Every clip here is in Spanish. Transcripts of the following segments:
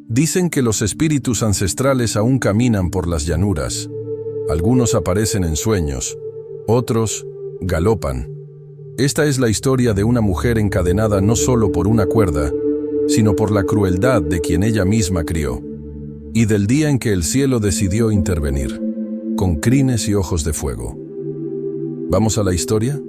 Dicen que los espíritus ancestrales aún caminan por las llanuras. Algunos aparecen en sueños, otros galopan. Esta es la historia de una mujer encadenada no solo por una cuerda, sino por la crueldad de quien ella misma crió, y del día en que el cielo decidió intervenir, con crines y ojos de fuego. ¿Vamos a la historia?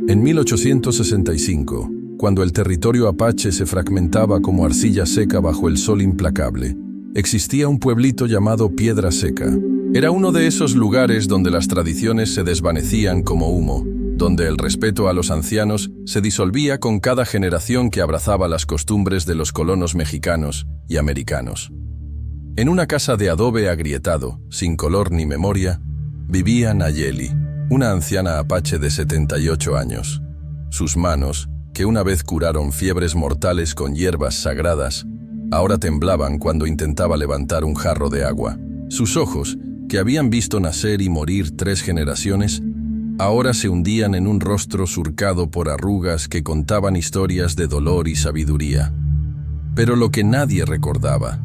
En 1865, cuando el territorio apache se fragmentaba como arcilla seca bajo el sol implacable, existía un pueblito llamado Piedra Seca. Era uno de esos lugares donde las tradiciones se desvanecían como humo, donde el respeto a los ancianos se disolvía con cada generación que abrazaba las costumbres de los colonos mexicanos y americanos. En una casa de adobe agrietado, sin color ni memoria, vivía Nayeli, una anciana apache de 78 años. Sus manos, que una vez curaron fiebres mortales con hierbas sagradas, ahora temblaban cuando intentaba levantar un jarro de agua. Sus ojos, que habían visto nacer y morir 3 generaciones, ahora se hundían en un rostro surcado por arrugas que contaban historias de dolor y sabiduría. Pero lo que nadie recordaba,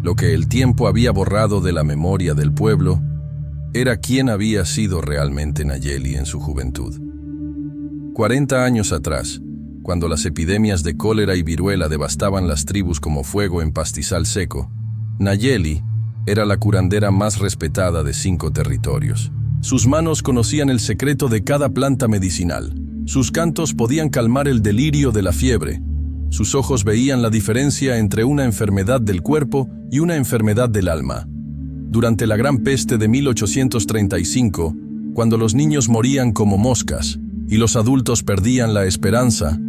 lo que el tiempo había borrado de la memoria del pueblo, era quién había sido realmente Nayeli en su juventud. 40 años atrás, cuando las epidemias de cólera y viruela devastaban las tribus como fuego en pastizal seco, Nayeli era la curandera más respetada de 5 territorios. Sus manos conocían el secreto de cada planta medicinal. Sus cantos podían calmar el delirio de la fiebre. Sus ojos veían la diferencia entre una enfermedad del cuerpo y una enfermedad del alma. Durante la Gran Peste de 1835, cuando los niños morían como moscas y los adultos perdían la esperanza,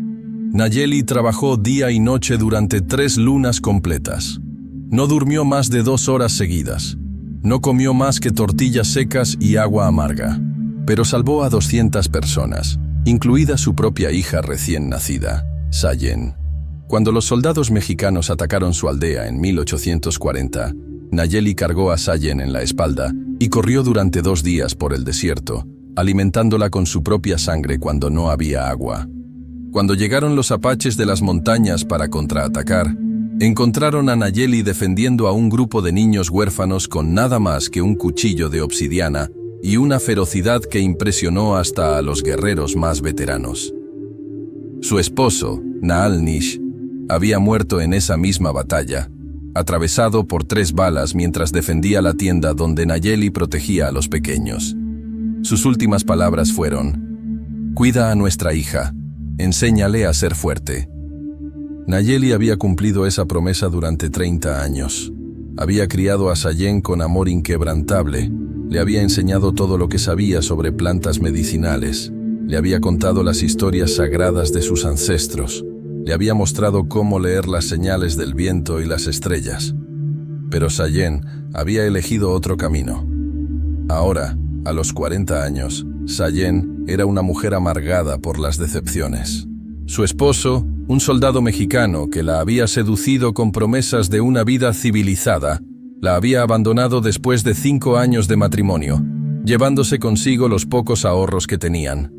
Nayeli trabajó día y noche durante 3 lunas completas. No durmió más de 2 horas seguidas. No comió más que tortillas secas y agua amarga. Pero salvó a 200 personas, incluida su propia hija recién nacida, Sayen. Cuando los soldados mexicanos atacaron su aldea en 1840, Nayeli cargó a Sayen en la espalda y corrió durante 2 días por el desierto, alimentándola con su propia sangre cuando no había agua. Cuando llegaron los apaches de las montañas para contraatacar, encontraron a Nayeli defendiendo a un grupo de niños huérfanos con nada más que un cuchillo de obsidiana y una ferocidad que impresionó hasta a los guerreros más veteranos. Su esposo, Naal Nish, había muerto en esa misma batalla, atravesado por 3 balas mientras defendía la tienda donde Nayeli protegía a los pequeños. Sus últimas palabras fueron: «Cuida a nuestra hija, enséñale a ser fuerte». Nayeli había cumplido esa promesa durante 30 años. Había criado a Sayen con amor inquebrantable, le había enseñado todo lo que sabía sobre plantas medicinales, le había contado las historias sagradas de sus ancestros, le había mostrado cómo leer las señales del viento y las estrellas. Pero Sayen había elegido otro camino. Ahora, a los 40 años, Sayen era una mujer amargada por las decepciones. Su esposo, un soldado mexicano que la había seducido con promesas de una vida civilizada, la había abandonado después de 5 años de matrimonio, llevándose consigo los pocos ahorros que tenían.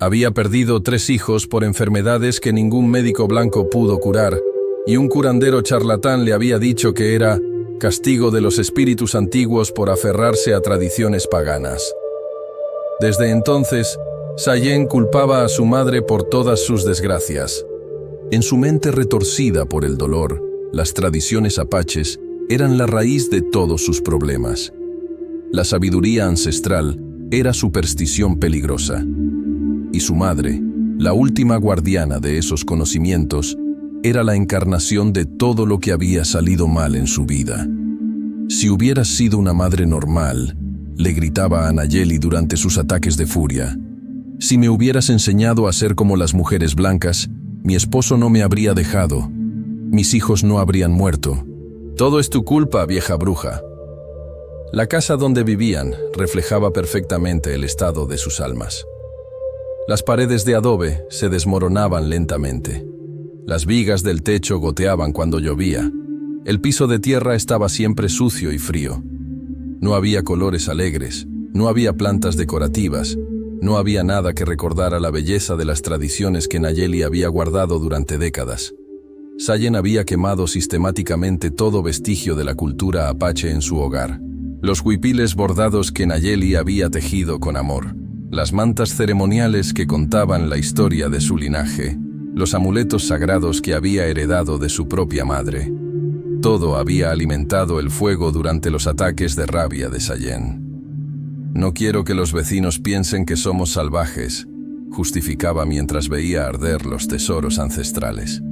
Había perdido 3 hijos por enfermedades que ningún médico blanco pudo curar, y un curandero charlatán le había dicho que era castigo de los espíritus antiguos por aferrarse a tradiciones paganas. Desde entonces, Sayen culpaba a su madre por todas sus desgracias. En su mente retorcida por el dolor, las tradiciones apaches eran la raíz de todos sus problemas. La sabiduría ancestral era superstición peligrosa. Y su madre, la última guardiana de esos conocimientos, era la encarnación de todo lo que había salido mal en su vida. Si hubieras sido una madre normal, le gritaba a Nayeli durante sus ataques de furia, si me hubieras enseñado a ser como las mujeres blancas, mi esposo no me habría dejado, mis hijos no habrían muerto. Todo es tu culpa, vieja bruja. La casa donde vivían reflejaba perfectamente el estado de sus almas. Las paredes de adobe se desmoronaban lentamente. Las vigas del techo goteaban cuando llovía. El piso de tierra estaba siempre sucio y frío. No había colores alegres, no había plantas decorativas, no había nada que recordara la belleza de las tradiciones que Nayeli había guardado durante décadas. Sayen había quemado sistemáticamente todo vestigio de la cultura apache en su hogar. Los huipiles bordados que Nayeli había tejido con amor, las mantas ceremoniales que contaban la historia de su linaje, los amuletos sagrados que había heredado de su propia madre. Todo había alimentado el fuego durante los ataques de rabia de Sayen. «No quiero que los vecinos piensen que somos salvajes», justificaba mientras veía arder los tesoros ancestrales.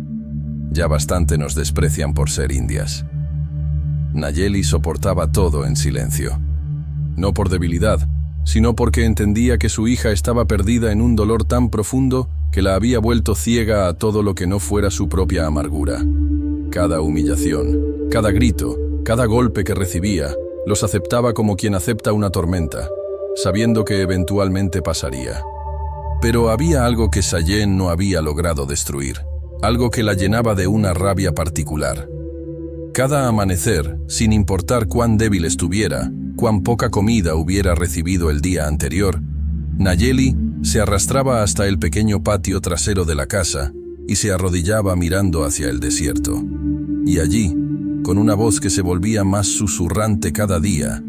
«Ya bastante nos desprecian por ser indias». Nayeli soportaba todo en silencio. No por debilidad, sino porque entendía que su hija estaba perdida en un dolor tan profundo que la había vuelto ciega a todo lo que no fuera su propia amargura. Cada humillación, cada grito, cada golpe que recibía, los aceptaba como quien acepta una tormenta, sabiendo que eventualmente pasaría. Pero había algo que Sayen no había logrado destruir, algo que la llenaba de una rabia particular. Cada amanecer, sin importar cuán débil estuviera, cuán poca comida hubiera recibido el día anterior, Nayeli se arrastraba hasta el pequeño patio trasero de la casa y se arrodillaba mirando hacia el desierto. Y allí, con una voz que se volvía más susurrante cada día,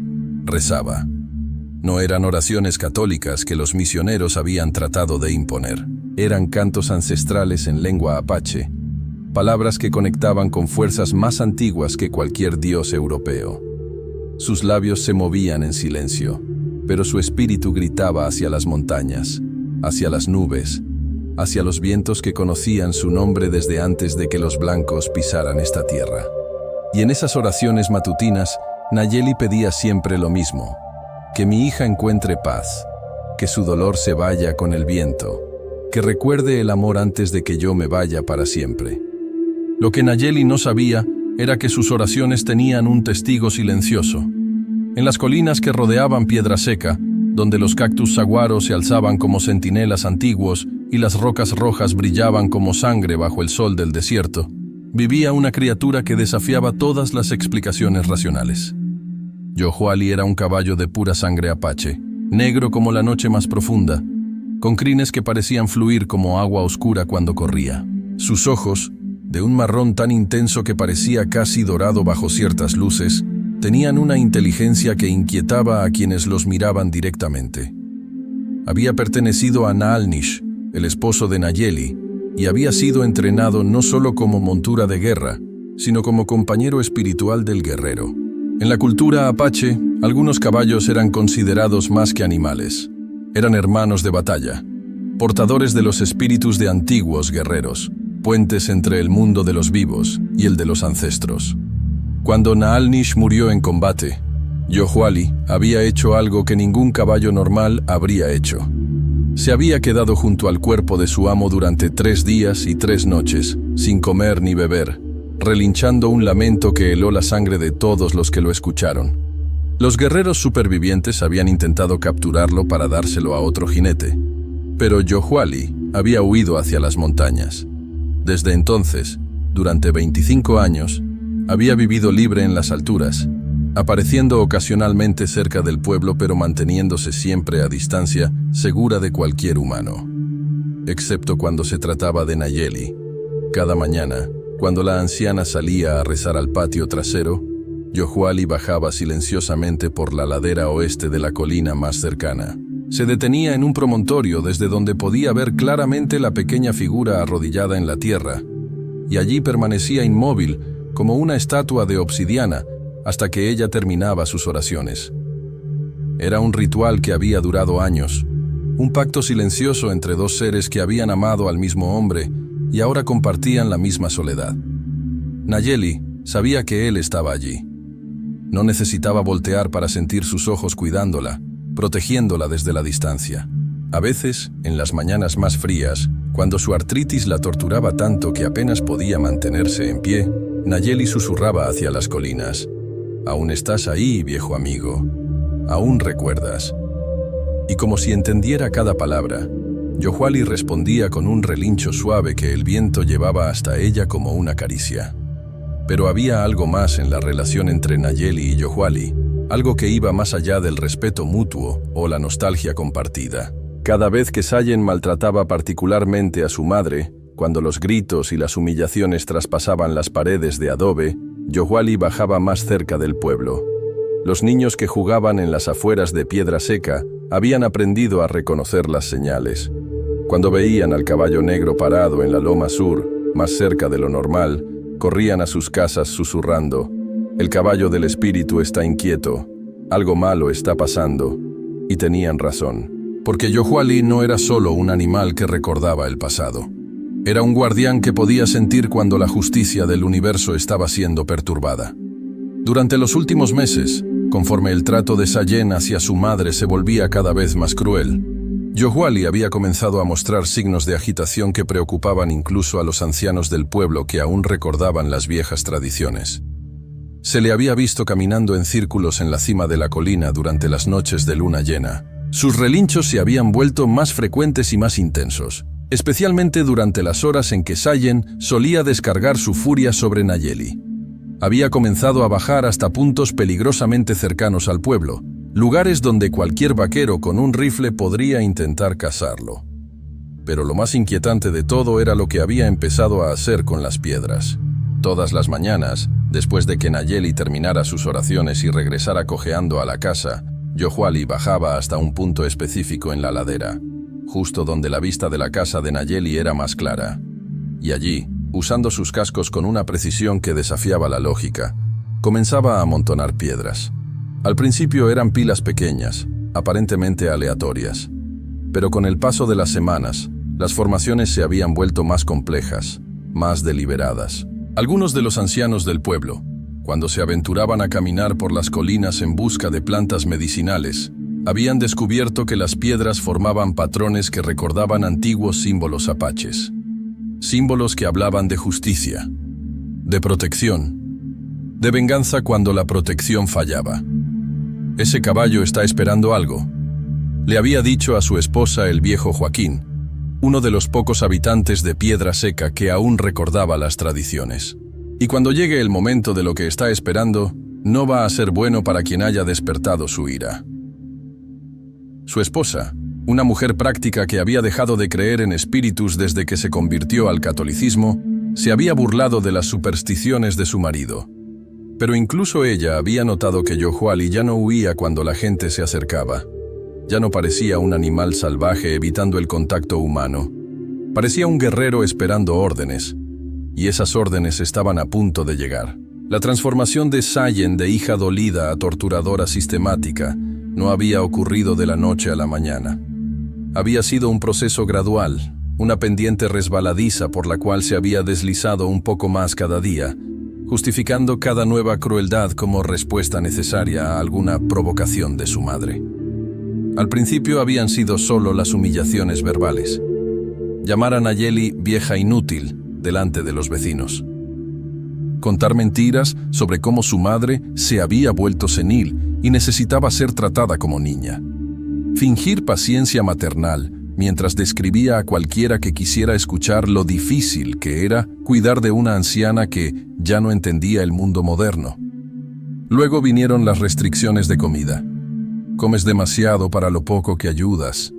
rezaba. No eran oraciones católicas que los misioneros habían tratado de imponer. Eran cantos ancestrales en lengua apache, palabras que conectaban con fuerzas más antiguas que cualquier dios europeo. Sus labios se movían en silencio, pero su espíritu gritaba hacia las montañas, hacia las nubes, hacia los vientos que conocían su nombre desde antes de que los blancos pisaran esta tierra. Y en esas oraciones matutinas, Nayeli pedía siempre lo mismo: que mi hija encuentre paz, que su dolor se vaya con el viento, que recuerde el amor antes de que yo me vaya para siempre. Lo que Nayeli no sabía era que sus oraciones tenían un testigo silencioso. En las colinas que rodeaban Piedra Seca, donde los cactus saguaros se alzaban como centinelas antiguos y las rocas rojas brillaban como sangre bajo el sol del desierto, vivía una criatura que desafiaba todas las explicaciones racionales. Yohuali era un caballo de pura sangre apache, negro como la noche más profunda, con crines que parecían fluir como agua oscura cuando corría. Sus ojos, de un marrón tan intenso que parecía casi dorado bajo ciertas luces, tenían una inteligencia que inquietaba a quienes los miraban directamente. Había pertenecido a Naalnish, el esposo de Nayeli, y había sido entrenado no solo como montura de guerra, sino como compañero espiritual del guerrero. En la cultura apache, algunos caballos eran considerados más que animales. Eran hermanos de batalla, portadores de los espíritus de antiguos guerreros, puentes entre el mundo de los vivos y el de los ancestros. Cuando Naalnish murió en combate, Yohuali había hecho algo que ningún caballo normal habría hecho. Se había quedado junto al cuerpo de su amo durante 3 días y 3 noches, sin comer ni beber, relinchando un lamento que heló la sangre de todos los que lo escucharon. Los guerreros supervivientes habían intentado capturarlo para dárselo a otro jinete, pero Yohuali había huido hacia las montañas. Desde entonces, durante 25 años, había vivido libre en las alturas, apareciendo ocasionalmente cerca del pueblo pero manteniéndose siempre a distancia, segura de cualquier humano. Excepto cuando se trataba de Nayeli. Cada mañana, cuando la anciana salía a rezar al patio trasero, Yohuali bajaba silenciosamente por la ladera oeste de la colina más cercana. Se detenía en un promontorio desde donde podía ver claramente la pequeña figura arrodillada en la tierra, y allí permanecía inmóvil, como una estatua de obsidiana, hasta que ella terminaba sus oraciones. Era un ritual que había durado años, un pacto silencioso entre 2 seres que habían amado al mismo hombre y ahora compartían la misma soledad. Nayeli sabía que él estaba allí. No necesitaba voltear para sentir sus ojos cuidándola, protegiéndola desde la distancia. A veces, en las mañanas más frías, cuando su artritis la torturaba tanto que apenas podía mantenerse en pie, Nayeli susurraba hacia las colinas: «Aún estás ahí, viejo amigo. Aún recuerdas». Y como si entendiera cada palabra, Yohuali respondía con un relincho suave que el viento llevaba hasta ella como una caricia. Pero había algo más en la relación entre Nayeli y Yohuali, algo que iba más allá del respeto mutuo o la nostalgia compartida. Cada vez que Sayen maltrataba particularmente a su madre, Cuando los gritos y las humillaciones traspasaban las paredes de adobe, Yohuali bajaba más cerca del pueblo. Los niños que jugaban en las afueras de Piedra Seca habían aprendido a reconocer las señales. Cuando veían al caballo negro parado en la loma sur, más cerca de lo normal, corrían a sus casas susurrando: «El caballo del espíritu está inquieto, algo malo está pasando». Y tenían razón, porque Yohuali no era solo un animal que recordaba el pasado. Era un guardián que podía sentir cuando la justicia del universo estaba siendo perturbada. Durante los últimos meses, conforme el trato de Sayen hacia su madre se volvía cada vez más cruel, Yohuali había comenzado a mostrar signos de agitación que preocupaban incluso a los ancianos del pueblo que aún recordaban las viejas tradiciones. Se le había visto caminando en círculos en la cima de la colina durante las noches de luna llena. Sus relinchos se habían vuelto más frecuentes y más intensos, especialmente durante las horas en que Sayen solía descargar su furia sobre Nayeli. Había comenzado a bajar hasta puntos peligrosamente cercanos al pueblo, lugares donde cualquier vaquero con un rifle podría intentar cazarlo. Pero lo más inquietante de todo era lo que había empezado a hacer con las piedras. Todas las mañanas, después de que Nayeli terminara sus oraciones y regresara cojeando a la casa, Yohuali bajaba hasta un punto específico en la ladera, justo donde la vista de la casa de Nayeli era más clara. Y allí, usando sus cascos con una precisión que desafiaba la lógica, comenzaba a amontonar piedras. Al principio eran pilas pequeñas, aparentemente aleatorias. Pero con el paso de las semanas, las formaciones se habían vuelto más complejas, más deliberadas. Algunos de los ancianos del pueblo, cuando se aventuraban a caminar por las colinas en busca de plantas medicinales, habían descubierto que las piedras formaban patrones que recordaban antiguos símbolos apaches. Símbolos que hablaban de justicia, de protección, de venganza cuando la protección fallaba. «Ese caballo está esperando algo», le había dicho a su esposa el viejo Joaquín, uno de los pocos habitantes de Piedra Seca que aún recordaba las tradiciones. «Y cuando llegue el momento de lo que está esperando, no va a ser bueno para quien haya despertado su ira». Su esposa, una mujer práctica que había dejado de creer en espíritus desde que se convirtió al catolicismo, se había burlado de las supersticiones de su marido. Pero incluso ella había notado que Yohuali ya no huía cuando la gente se acercaba. Ya no parecía un animal salvaje evitando el contacto humano. Parecía un guerrero esperando órdenes. Y esas órdenes estaban a punto de llegar. La transformación de Sayen de hija dolida a torturadora sistemática no había ocurrido de la noche a la mañana. Había sido un proceso gradual, una pendiente resbaladiza por la cual se había deslizado un poco más cada día, justificando cada nueva crueldad como respuesta necesaria a alguna provocación de su madre. Al principio habían sido solo las humillaciones verbales. Llamar a Nayeli vieja inútil delante de los vecinos. Contar mentiras sobre cómo su madre se había vuelto senil y necesitaba ser tratada como niña. Fingir paciencia maternal mientras describía a cualquiera que quisiera escuchar lo difícil que era cuidar de una anciana que ya no entendía el mundo moderno. Luego vinieron las restricciones de comida. «Comes demasiado para lo poco que ayudas»,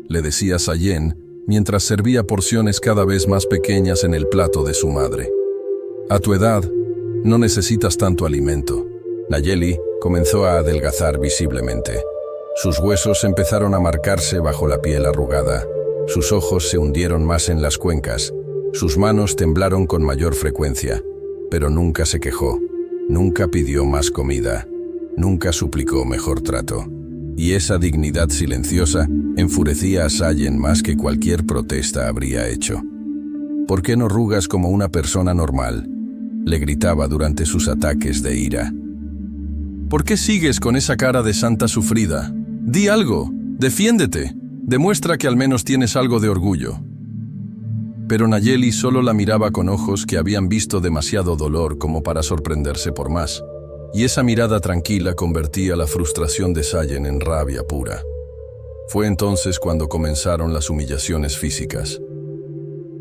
le decía Sayen, mientras servía porciones cada vez más pequeñas en el plato de su madre. «A tu edad, no necesitas tanto alimento». Nayeli comenzó a adelgazar visiblemente. Sus huesos empezaron a marcarse bajo la piel arrugada. Sus ojos se hundieron más en las cuencas. Sus manos temblaron con mayor frecuencia. Pero nunca se quejó. Nunca pidió más comida. Nunca suplicó mejor trato. Y esa dignidad silenciosa enfurecía a Sayen más que cualquier protesta habría hecho. «¿Por qué no rugas como una persona normal?», le gritaba durante sus ataques de ira. «¿Por qué sigues con esa cara de santa sufrida? Di algo, defiéndete, demuestra que al menos tienes algo de orgullo». Pero Nayeli solo la miraba con ojos que habían visto demasiado dolor como para sorprenderse por más, y esa mirada tranquila convertía la frustración de Sayen en rabia pura. Fue entonces cuando comenzaron las humillaciones físicas.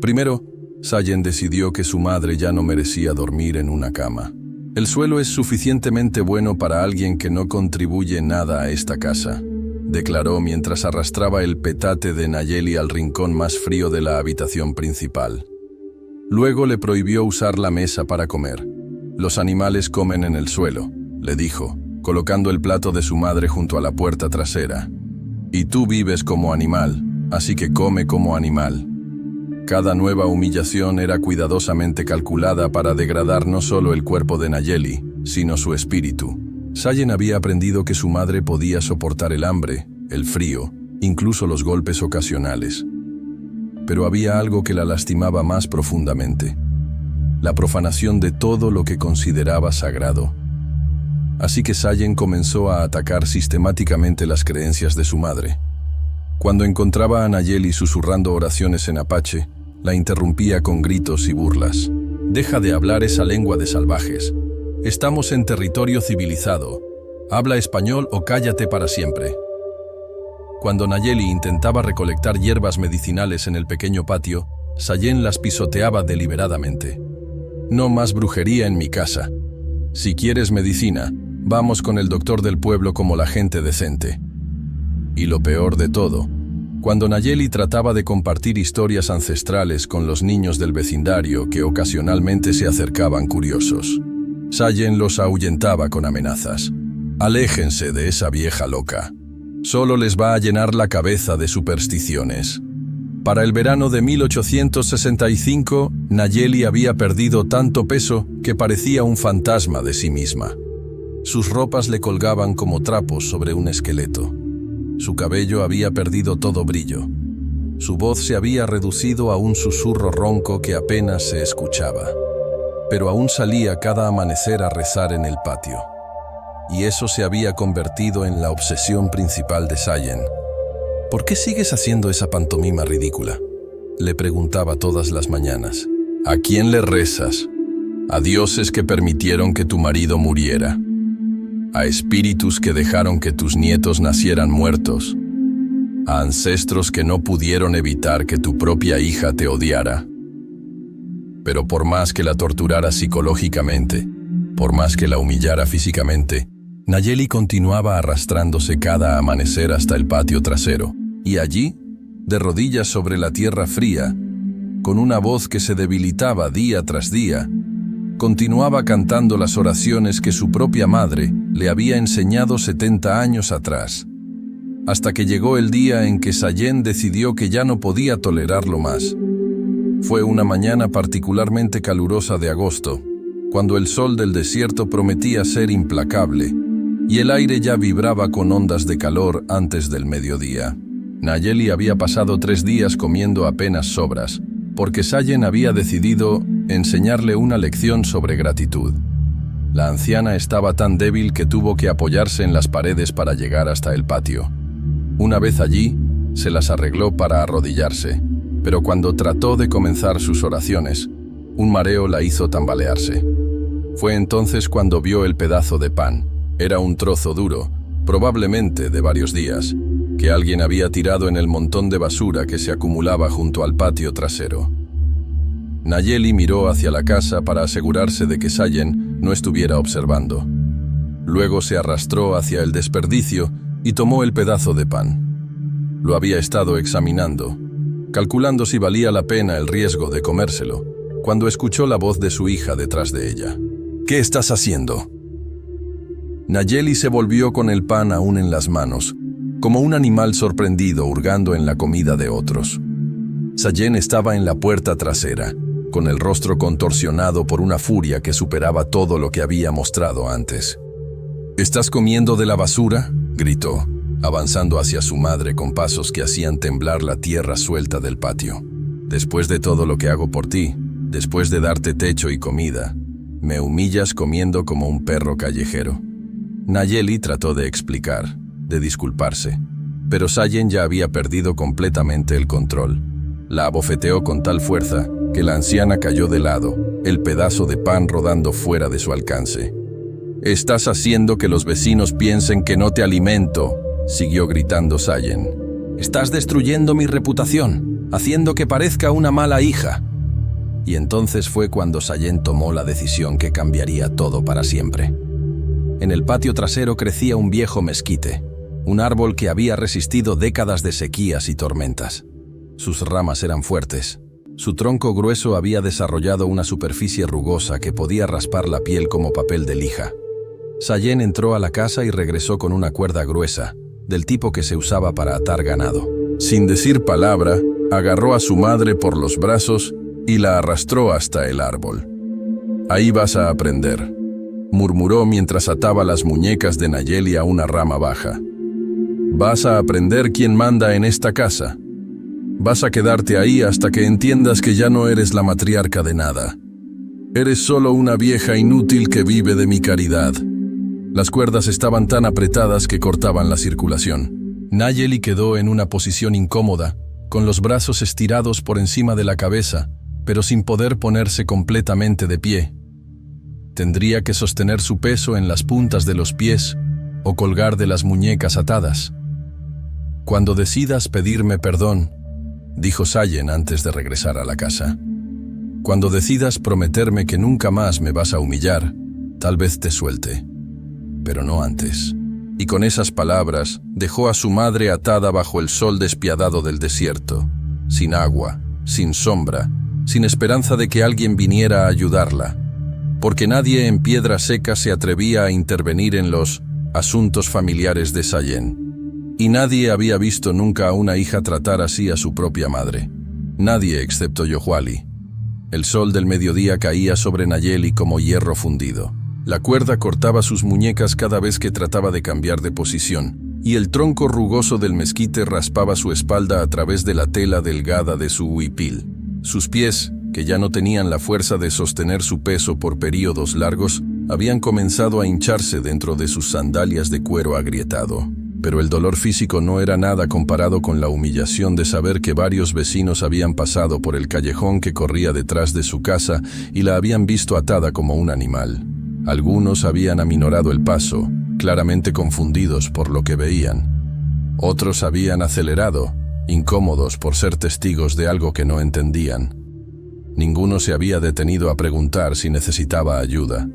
Primero, Sayen decidió que su madre ya no merecía dormir en una cama. «El suelo es suficientemente bueno para alguien que no contribuye nada a esta casa», declaró mientras arrastraba el petate de Nayeli al rincón más frío de la habitación principal. Luego le prohibió usar la mesa para comer. «Los animales comen en el suelo», le dijo, colocando el plato de su madre junto a la puerta trasera. «Y tú vives como animal, así que come como animal». Cada nueva humillación era cuidadosamente calculada para degradar no solo el cuerpo de Nayeli, sino su espíritu. Sayen había aprendido que su madre podía soportar el hambre, el frío, incluso los golpes ocasionales. Pero había algo que la lastimaba más profundamente: la profanación de todo lo que consideraba sagrado. Así que Sayen comenzó a atacar sistemáticamente las creencias de su madre. Cuando encontraba a Nayeli susurrando oraciones en apache, la interrumpía con gritos y burlas. «Deja de hablar esa lengua de salvajes. Estamos en territorio civilizado. Habla español o cállate para siempre». Cuando Nayeli intentaba recolectar hierbas medicinales en el pequeño patio, Sayen las pisoteaba deliberadamente. «No más brujería en mi casa. Si quieres medicina, vamos con el doctor del pueblo como la gente decente». Y lo peor de todo, cuando Nayeli trataba de compartir historias ancestrales con los niños del vecindario que ocasionalmente se acercaban curiosos, Sayen los ahuyentaba con amenazas. «Aléjense de esa vieja loca. Solo les va a llenar la cabeza de supersticiones». Para el verano de 1865, Nayeli había perdido tanto peso que parecía un fantasma de sí misma. Sus ropas le colgaban como trapos sobre un esqueleto. Su cabello había perdido todo brillo. Su voz se había reducido a un susurro ronco que apenas se escuchaba. Pero aún salía cada amanecer a rezar en el patio. Y eso se había convertido en la obsesión principal de Sayen. «¿Por qué sigues haciendo esa pantomima ridícula?», le preguntaba todas las mañanas. «¿A quién le rezas? ¿A dioses que permitieron que tu marido muriera? ¿A espíritus que dejaron que tus nietos nacieran muertos? ¿A ancestros que no pudieron evitar que tu propia hija te odiara?». Pero por más que la torturara psicológicamente, por más que la humillara físicamente, Nayeli continuaba arrastrándose cada amanecer hasta el patio trasero, y allí, de rodillas sobre la tierra fría, con una voz que se debilitaba día tras día, continuaba cantando las oraciones que su propia madre le había enseñado 70 años atrás, hasta que llegó el día en que Sayen decidió que ya no podía tolerarlo más. Fue una mañana particularmente calurosa de agosto, cuando el sol del desierto prometía ser implacable, y el aire ya vibraba con ondas de calor antes del mediodía. Nayeli había pasado 3 días comiendo apenas sobras, porque Sayen había decidido enseñarle una lección sobre gratitud. La anciana estaba tan débil que tuvo que apoyarse en las paredes para llegar hasta el patio. Una vez allí, se las arregló para arrodillarse, pero cuando trató de comenzar sus oraciones, un mareo la hizo tambalearse. Fue entonces cuando vio el pedazo de pan. Era un trozo duro, probablemente de varios días, que alguien había tirado en el montón de basura que se acumulaba junto al patio trasero. Nayeli miró hacia la casa para asegurarse de que Sayen no estuviera observando. Luego se arrastró hacia el desperdicio y tomó el pedazo de pan. Lo había estado examinando, calculando si valía la pena el riesgo de comérselo, cuando escuchó la voz de su hija detrás de ella. «¿Qué estás haciendo?». Nayeli se volvió con el pan aún en las manos, como un animal sorprendido hurgando en la comida de otros. Sayen estaba en la puerta trasera, con el rostro contorsionado por una furia que superaba todo lo que había mostrado antes. «¿Estás comiendo de la basura?», gritó, avanzando hacia su madre con pasos que hacían temblar la tierra suelta del patio. «Después de todo lo que hago por ti, después de darte techo y comida, me humillas comiendo como un perro callejero». Nayeli trató de explicar, de disculparse, pero Sayen ya había perdido completamente el control. La abofeteó con tal fuerza que la anciana cayó de lado, el pedazo de pan rodando fuera de su alcance. «Estás haciendo que los vecinos piensen que no te alimento», siguió gritando Sayen. «Estás destruyendo mi reputación, haciendo que parezca una mala hija». Y entonces fue cuando Sayen tomó la decisión que cambiaría todo para siempre. En el patio trasero crecía un viejo mezquite, un árbol que había resistido décadas de sequías y tormentas. Sus ramas eran fuertes, Su tronco grueso había desarrollado una superficie rugosa que podía raspar la piel como papel de lija. Sayen entró a la casa y regresó con una cuerda gruesa, del tipo que se usaba para atar ganado. Sin decir palabra, agarró a su madre por los brazos y la arrastró hasta el árbol. «Ahí vas a aprender», murmuró mientras ataba las muñecas de Nayeli a una rama baja. «Vas a aprender quién manda en esta casa. Vas a quedarte ahí hasta que entiendas que ya no eres la matriarca de nada. Eres solo una vieja inútil que vive de mi caridad». Las cuerdas estaban tan apretadas que cortaban la circulación. Nayeli quedó en una posición incómoda, con los brazos estirados por encima de la cabeza, pero sin poder ponerse completamente de pie. Tendría que sostener su peso en las puntas de los pies o colgar de las muñecas atadas. «Cuando decidas pedirme perdón», dijo Sayen antes de regresar a la casa. «Cuando decidas prometerme que nunca más me vas a humillar, tal vez te suelte. Pero no antes». Y con esas palabras dejó a su madre atada bajo el sol despiadado del desierto, sin agua, sin sombra, sin esperanza de que alguien viniera a ayudarla, porque nadie en Piedra Seca se atrevía a intervenir en los asuntos familiares de Sayen. Y nadie había visto nunca a una hija tratar así a su propia madre. Nadie excepto Yohuali. El sol del mediodía caía sobre Nayeli como hierro fundido. La cuerda cortaba sus muñecas cada vez que trataba de cambiar de posición, y el tronco rugoso del mezquite raspaba su espalda a través de la tela delgada de su huipil. Sus pies, que ya no tenían la fuerza de sostener su peso por períodos largos, habían comenzado a hincharse dentro de sus sandalias de cuero agrietado. Pero el dolor físico no era nada comparado con la humillación de saber que varios vecinos habían pasado por el callejón que corría detrás de su casa y la habían visto atada como un animal. Algunos habían aminorado el paso, claramente confundidos por lo que veían. Otros habían acelerado, incómodos por ser testigos de algo que no entendían. Ninguno se había detenido a preguntar si necesitaba ayuda.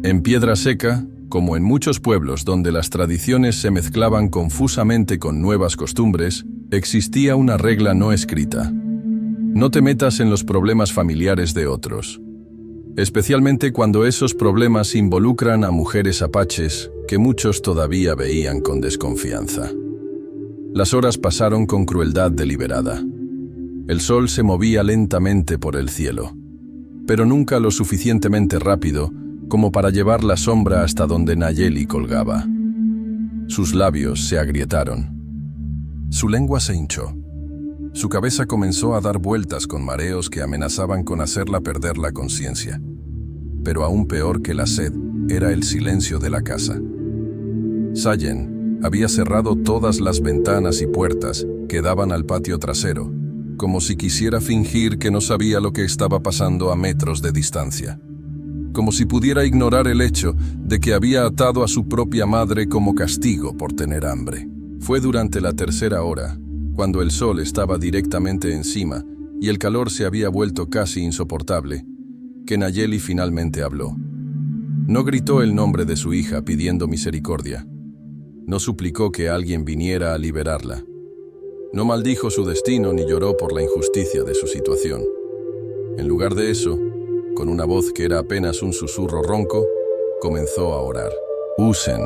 En Piedra Seca, como en muchos pueblos donde las tradiciones se mezclaban confusamente con nuevas costumbres, existía una regla no escrita. No te metas en los problemas familiares de otros, especialmente cuando esos problemas involucran a mujeres apaches que muchos todavía veían con desconfianza. Las horas pasaron con crueldad deliberada. El sol se movía lentamente por el cielo, pero nunca lo suficientemente rápido como para llevar la sombra hasta donde Nayeli colgaba. Sus labios se agrietaron. Su lengua se hinchó. Su cabeza comenzó a dar vueltas con mareos que amenazaban con hacerla perder la conciencia. Pero aún peor que la sed era el silencio de la casa. Sayen había cerrado todas las ventanas y puertas que daban al patio trasero, como si quisiera fingir que no sabía lo que estaba pasando a metros de distancia. Como si pudiera ignorar el hecho de que había atado a su propia madre como castigo por tener hambre. Fue durante la tercera hora, cuando el sol estaba directamente encima y el calor se había vuelto casi insoportable, que Nayeli finalmente habló. No gritó el nombre de su hija pidiendo misericordia. No suplicó que alguien viniera a liberarla. No maldijo su destino ni lloró por la injusticia de su situación. En lugar de eso, con una voz que era apenas un susurro ronco, comenzó a orar. «Usen»,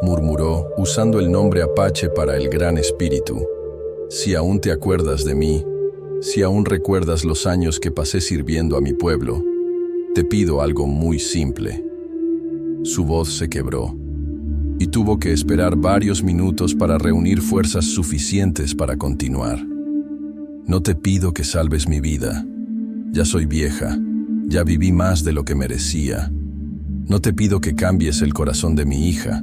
murmuró, usando el nombre apache para el Gran Espíritu. «Si aún te acuerdas de mí, si aún recuerdas los años que pasé sirviendo a mi pueblo, te pido algo muy simple». Su voz se quebró, y tuvo que esperar varios minutos para reunir fuerzas suficientes para continuar. «No te pido que salves mi vida. Ya soy vieja, ya viví más de lo que merecía. No te pido que cambies el corazón de mi hija,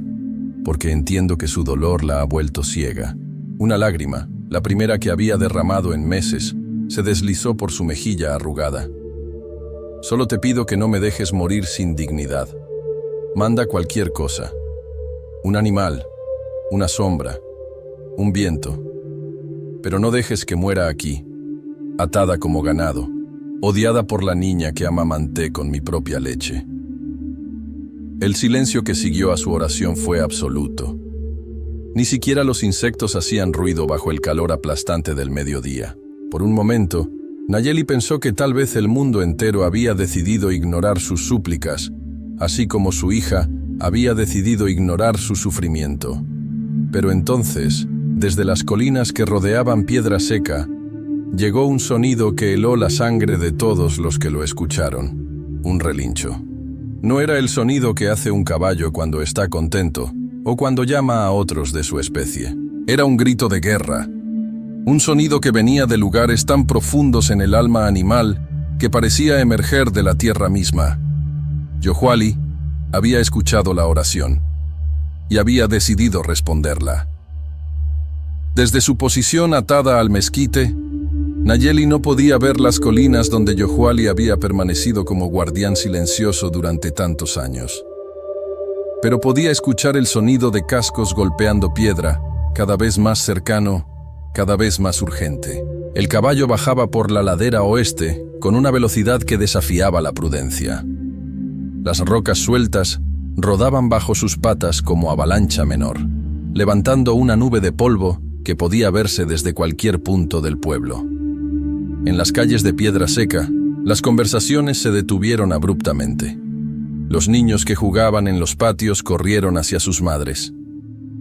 porque entiendo que su dolor la ha vuelto ciega». Una lágrima, la primera que había derramado en meses, se deslizó por su mejilla arrugada. «Solo te pido que no me dejes morir sin dignidad. Manda cualquier cosa. Un animal, una sombra, un viento. Pero no dejes que muera aquí, atada como ganado, odiada por la niña que amamanté con mi propia leche». El silencio que siguió a su oración fue absoluto. Ni siquiera los insectos hacían ruido bajo el calor aplastante del mediodía. Por un momento, Nayeli pensó que tal vez el mundo entero había decidido ignorar sus súplicas, así como su hija había decidido ignorar su sufrimiento. Pero entonces, desde las colinas que rodeaban Piedra Seca, llegó un sonido que heló la sangre de todos los que lo escucharon: un relincho. No era el sonido que hace un caballo cuando está contento o cuando llama a otros de su especie. Era un grito de guerra. Un sonido que venía de lugares tan profundos en el alma animal que parecía emerger de la tierra misma. Yohuali había escuchado la oración y había decidido responderla. Desde su posición atada al mezquite, Nayeli no podía ver las colinas donde Yohuali había permanecido como guardián silencioso durante tantos años. Pero podía escuchar el sonido de cascos golpeando piedra, cada vez más cercano, cada vez más urgente. El caballo bajaba por la ladera oeste con una velocidad que desafiaba la prudencia. Las rocas sueltas rodaban bajo sus patas como avalancha menor, levantando una nube de polvo que podía verse desde cualquier punto del pueblo. En las calles de Piedra Seca, las conversaciones se detuvieron abruptamente. Los niños que jugaban en los patios corrieron hacia sus madres.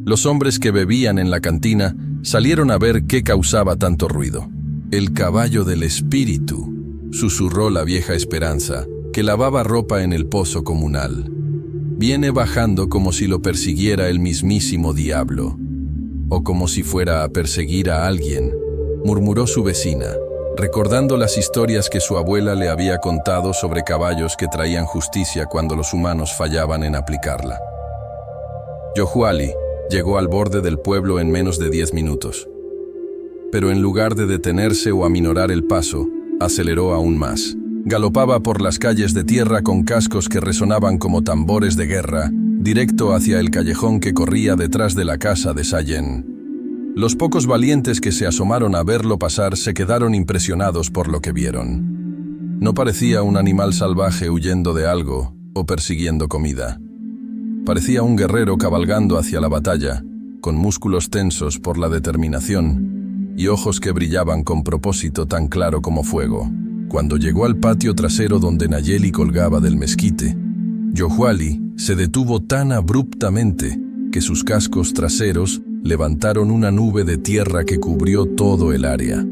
Los hombres que bebían en la cantina salieron a ver qué causaba tanto ruido. «El caballo del espíritu», susurró la vieja Esperanza, que lavaba ropa en el pozo comunal. «Viene bajando como si lo persiguiera el mismísimo diablo. O como si fuera a perseguir a alguien», murmuró su vecina, recordando las historias que su abuela le había contado sobre caballos que traían justicia cuando los humanos fallaban en aplicarla. Yohuali llegó al borde del pueblo en menos de 10 minutos. Pero en lugar de detenerse o aminorar el paso, aceleró aún más. Galopaba por las calles de tierra con cascos que resonaban como tambores de guerra, directo hacia el callejón que corría detrás de la casa de Sayen. Los pocos valientes que se asomaron a verlo pasar se quedaron impresionados por lo que vieron. No parecía un animal salvaje huyendo de algo o persiguiendo comida. Parecía un guerrero cabalgando hacia la batalla, con músculos tensos por la determinación y ojos que brillaban con propósito tan claro como fuego. Cuando llegó al patio trasero donde Nayeli colgaba del mezquite, Yohuali se detuvo tan abruptamente que sus cascos traseros levantaron una nube de tierra que cubrió todo el área.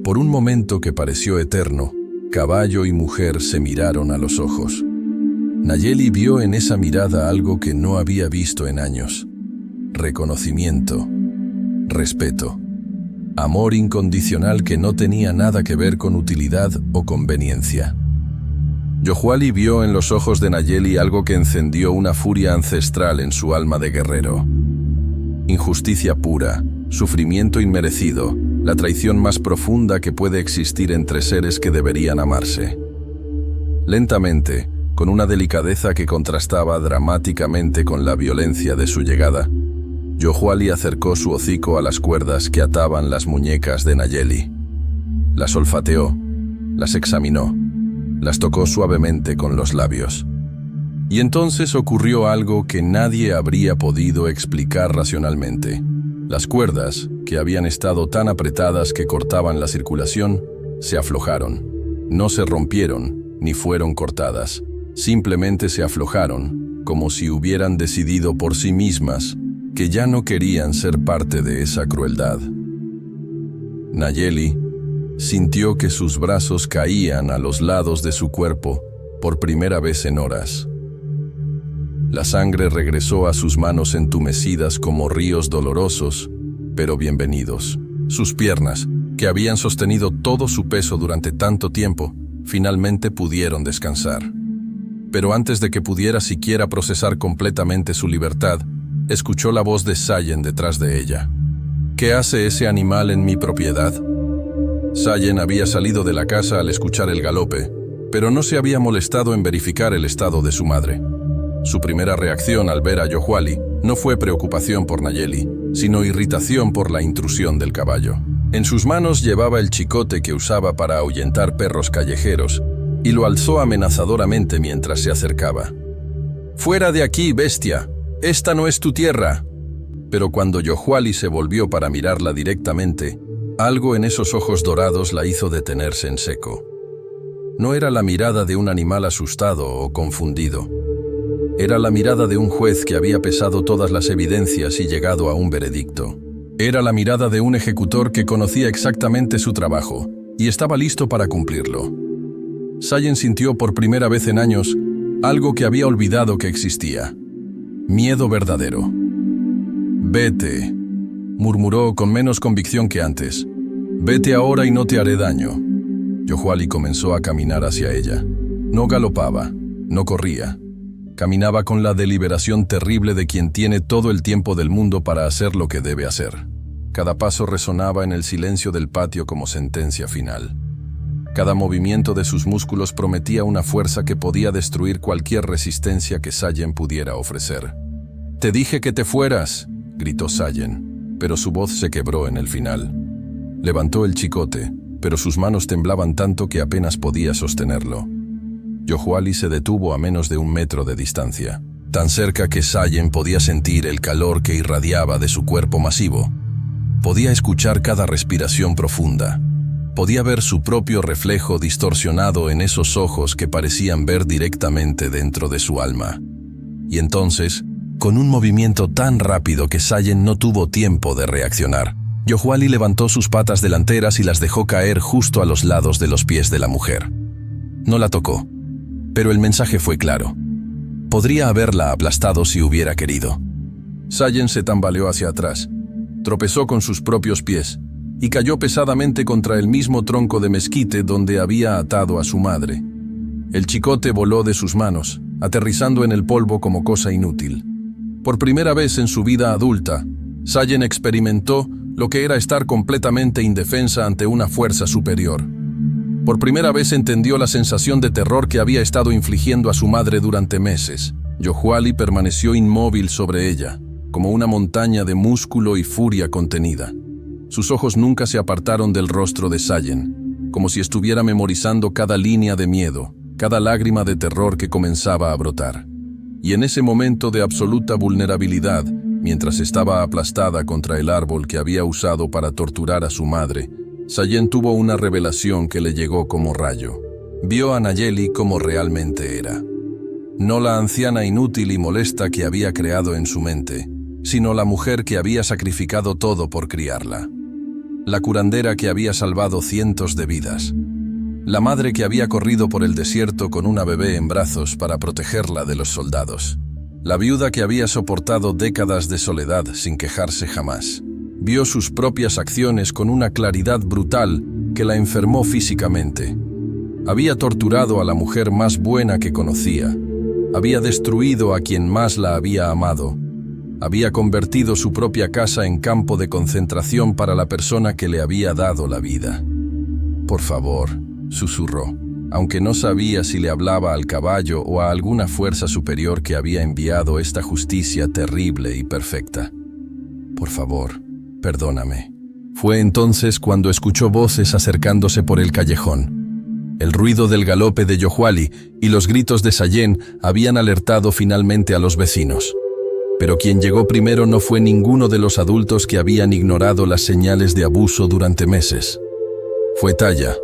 Por un momento que pareció eterno, caballo y mujer se miraron a los ojos. Nayeli vio en esa mirada algo que no había visto en años: reconocimiento, respeto, amor incondicional que no tenía nada que ver con utilidad o conveniencia. Yohuali vio en los ojos de Nayeli algo que encendió una furia ancestral en su alma de guerrero. Injusticia pura, sufrimiento inmerecido, la traición más profunda que puede existir entre seres que deberían amarse. Lentamente, con una delicadeza que contrastaba dramáticamente con la violencia de su llegada, Yohuali acercó su hocico a las cuerdas que ataban las muñecas de Nayeli. Las olfateó, las examinó, las tocó suavemente con los labios. Y entonces ocurrió algo que nadie habría podido explicar racionalmente. Las cuerdas, que habían estado tan apretadas que cortaban la circulación, se aflojaron. No se rompieron, ni fueron cortadas. Simplemente se aflojaron, como si hubieran decidido por sí mismas que ya no querían ser parte de esa crueldad. Nayeli sintió que sus brazos caían a los lados de su cuerpo por primera vez en horas. La sangre regresó a sus manos entumecidas como ríos dolorosos, pero bienvenidos. Sus piernas, que habían sostenido todo su peso durante tanto tiempo, finalmente pudieron descansar. Pero antes de que pudiera siquiera procesar completamente su libertad, escuchó la voz de Sayen detrás de ella. ¿Qué hace ese animal en mi propiedad? Sayen había salido de la casa al escuchar el galope, pero no se había molestado en verificar el estado de su madre. Su primera reacción al ver a Yohuali no fue preocupación por Nayeli, sino irritación por la intrusión del caballo. En sus manos llevaba el chicote que usaba para ahuyentar perros callejeros, y lo alzó amenazadoramente mientras se acercaba. «¡Fuera de aquí, bestia! ¡Esta no es tu tierra!». Pero cuando Yohuali se volvió para mirarla directamente, Algo en esos ojos dorados la hizo detenerse en seco. No era la mirada de un animal asustado o confundido. Era la mirada de un juez que había pesado todas las evidencias y llegado a un veredicto. Era la mirada de un ejecutor que conocía exactamente su trabajo y estaba listo para cumplirlo. Sayen sintió por primera vez en años algo que había olvidado que existía. Miedo verdadero. «Vete», murmuró con menos convicción que antes. «Vete ahora y no te haré daño». Yohuali comenzó a caminar hacia ella. No galopaba, no corría. Caminaba con la deliberación terrible de quien tiene todo el tiempo del mundo para hacer lo que debe hacer. Cada paso resonaba en el silencio del patio como sentencia final. Cada movimiento de sus músculos prometía una fuerza que podía destruir cualquier resistencia que Sayen pudiera ofrecer. «Te dije que te fueras», gritó Sayen, pero su voz se quebró en el final. Levantó el chicote, pero sus manos temblaban tanto que apenas podía sostenerlo. Yohuali se detuvo a menos de 1 metro de distancia, tan cerca que Sayen podía sentir el calor que irradiaba de su cuerpo masivo. Podía escuchar cada respiración profunda. Podía ver su propio reflejo distorsionado en esos ojos que parecían ver directamente dentro de su alma. Y entonces, con un movimiento tan rápido que Sayen no tuvo tiempo de reaccionar, Yohuali levantó sus patas delanteras y las dejó caer justo a los lados de los pies de la mujer. No la tocó, pero el mensaje fue claro. Podría haberla aplastado si hubiera querido. Sayen se tambaleó hacia atrás, tropezó con sus propios pies y cayó pesadamente contra el mismo tronco de mezquite donde había atado a su madre. El chicote voló de sus manos, aterrizando en el polvo como cosa inútil. Por primera vez en su vida adulta, Sayen experimentó lo que era estar completamente indefensa ante una fuerza superior. Por primera vez entendió la sensación de terror que había estado infligiendo a su madre durante meses. Yohuali permaneció inmóvil sobre ella, como una montaña de músculo y furia contenida. Sus ojos nunca se apartaron del rostro de Sayen, como si estuviera memorizando cada línea de miedo, cada lágrima de terror que comenzaba a brotar. Y en ese momento de absoluta vulnerabilidad, mientras estaba aplastada contra el árbol que había usado para torturar a su madre, Sayen tuvo una revelación que le llegó como rayo. Vio a Nayeli como realmente era. No la anciana inútil y molesta que había creado en su mente, sino la mujer que había sacrificado todo por criarla. La curandera que había salvado cientos de vidas. La madre que había corrido por el desierto con una bebé en brazos para protegerla de los soldados. La viuda que había soportado décadas de soledad sin quejarse jamás. Vio sus propias acciones con una claridad brutal que la enfermó físicamente. Había torturado a la mujer más buena que conocía. Había destruido a quien más la había amado. Había convertido su propia casa en campo de concentración para la persona que le había dado la vida. «Por favor», susurró, aunque no sabía si le hablaba al caballo o a alguna fuerza superior que había enviado esta justicia terrible y perfecta. «Por favor, perdóname». Fue entonces cuando escuchó voces acercándose por el callejón. El ruido del galope de Yohuali y los gritos de Sayen habían alertado finalmente a los vecinos. Pero quien llegó primero no fue ninguno de los adultos que habían ignorado las señales de abuso durante meses. Fue Taya,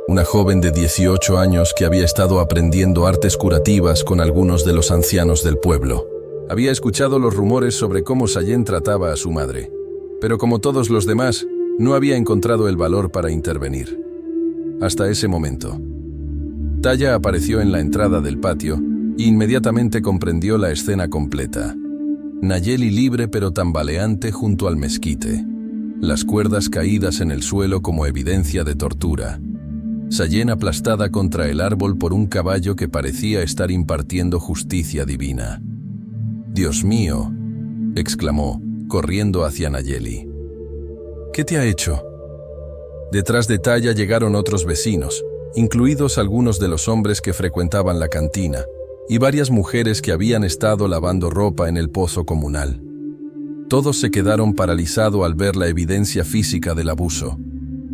una joven de 18 años que había estado aprendiendo artes curativas con algunos de los ancianos del pueblo. Había escuchado los rumores sobre cómo Sayen trataba a su madre, pero como todos los demás, no había encontrado el valor para intervenir. Hasta ese momento. Taya apareció en la entrada del patio e inmediatamente comprendió la escena completa. Nayeli libre pero tambaleante junto al mezquite. Las cuerdas caídas en el suelo como evidencia de tortura. Sayen aplastada contra el árbol por un caballo que parecía estar impartiendo justicia divina. «Dios mío», exclamó, corriendo hacia Nayeli. «¿Qué te ha hecho?» Detrás de Taya llegaron otros vecinos, incluidos algunos de los hombres que frecuentaban la cantina, y varias mujeres que habían estado lavando ropa en el pozo comunal. Todos se quedaron paralizados al ver la evidencia física del abuso.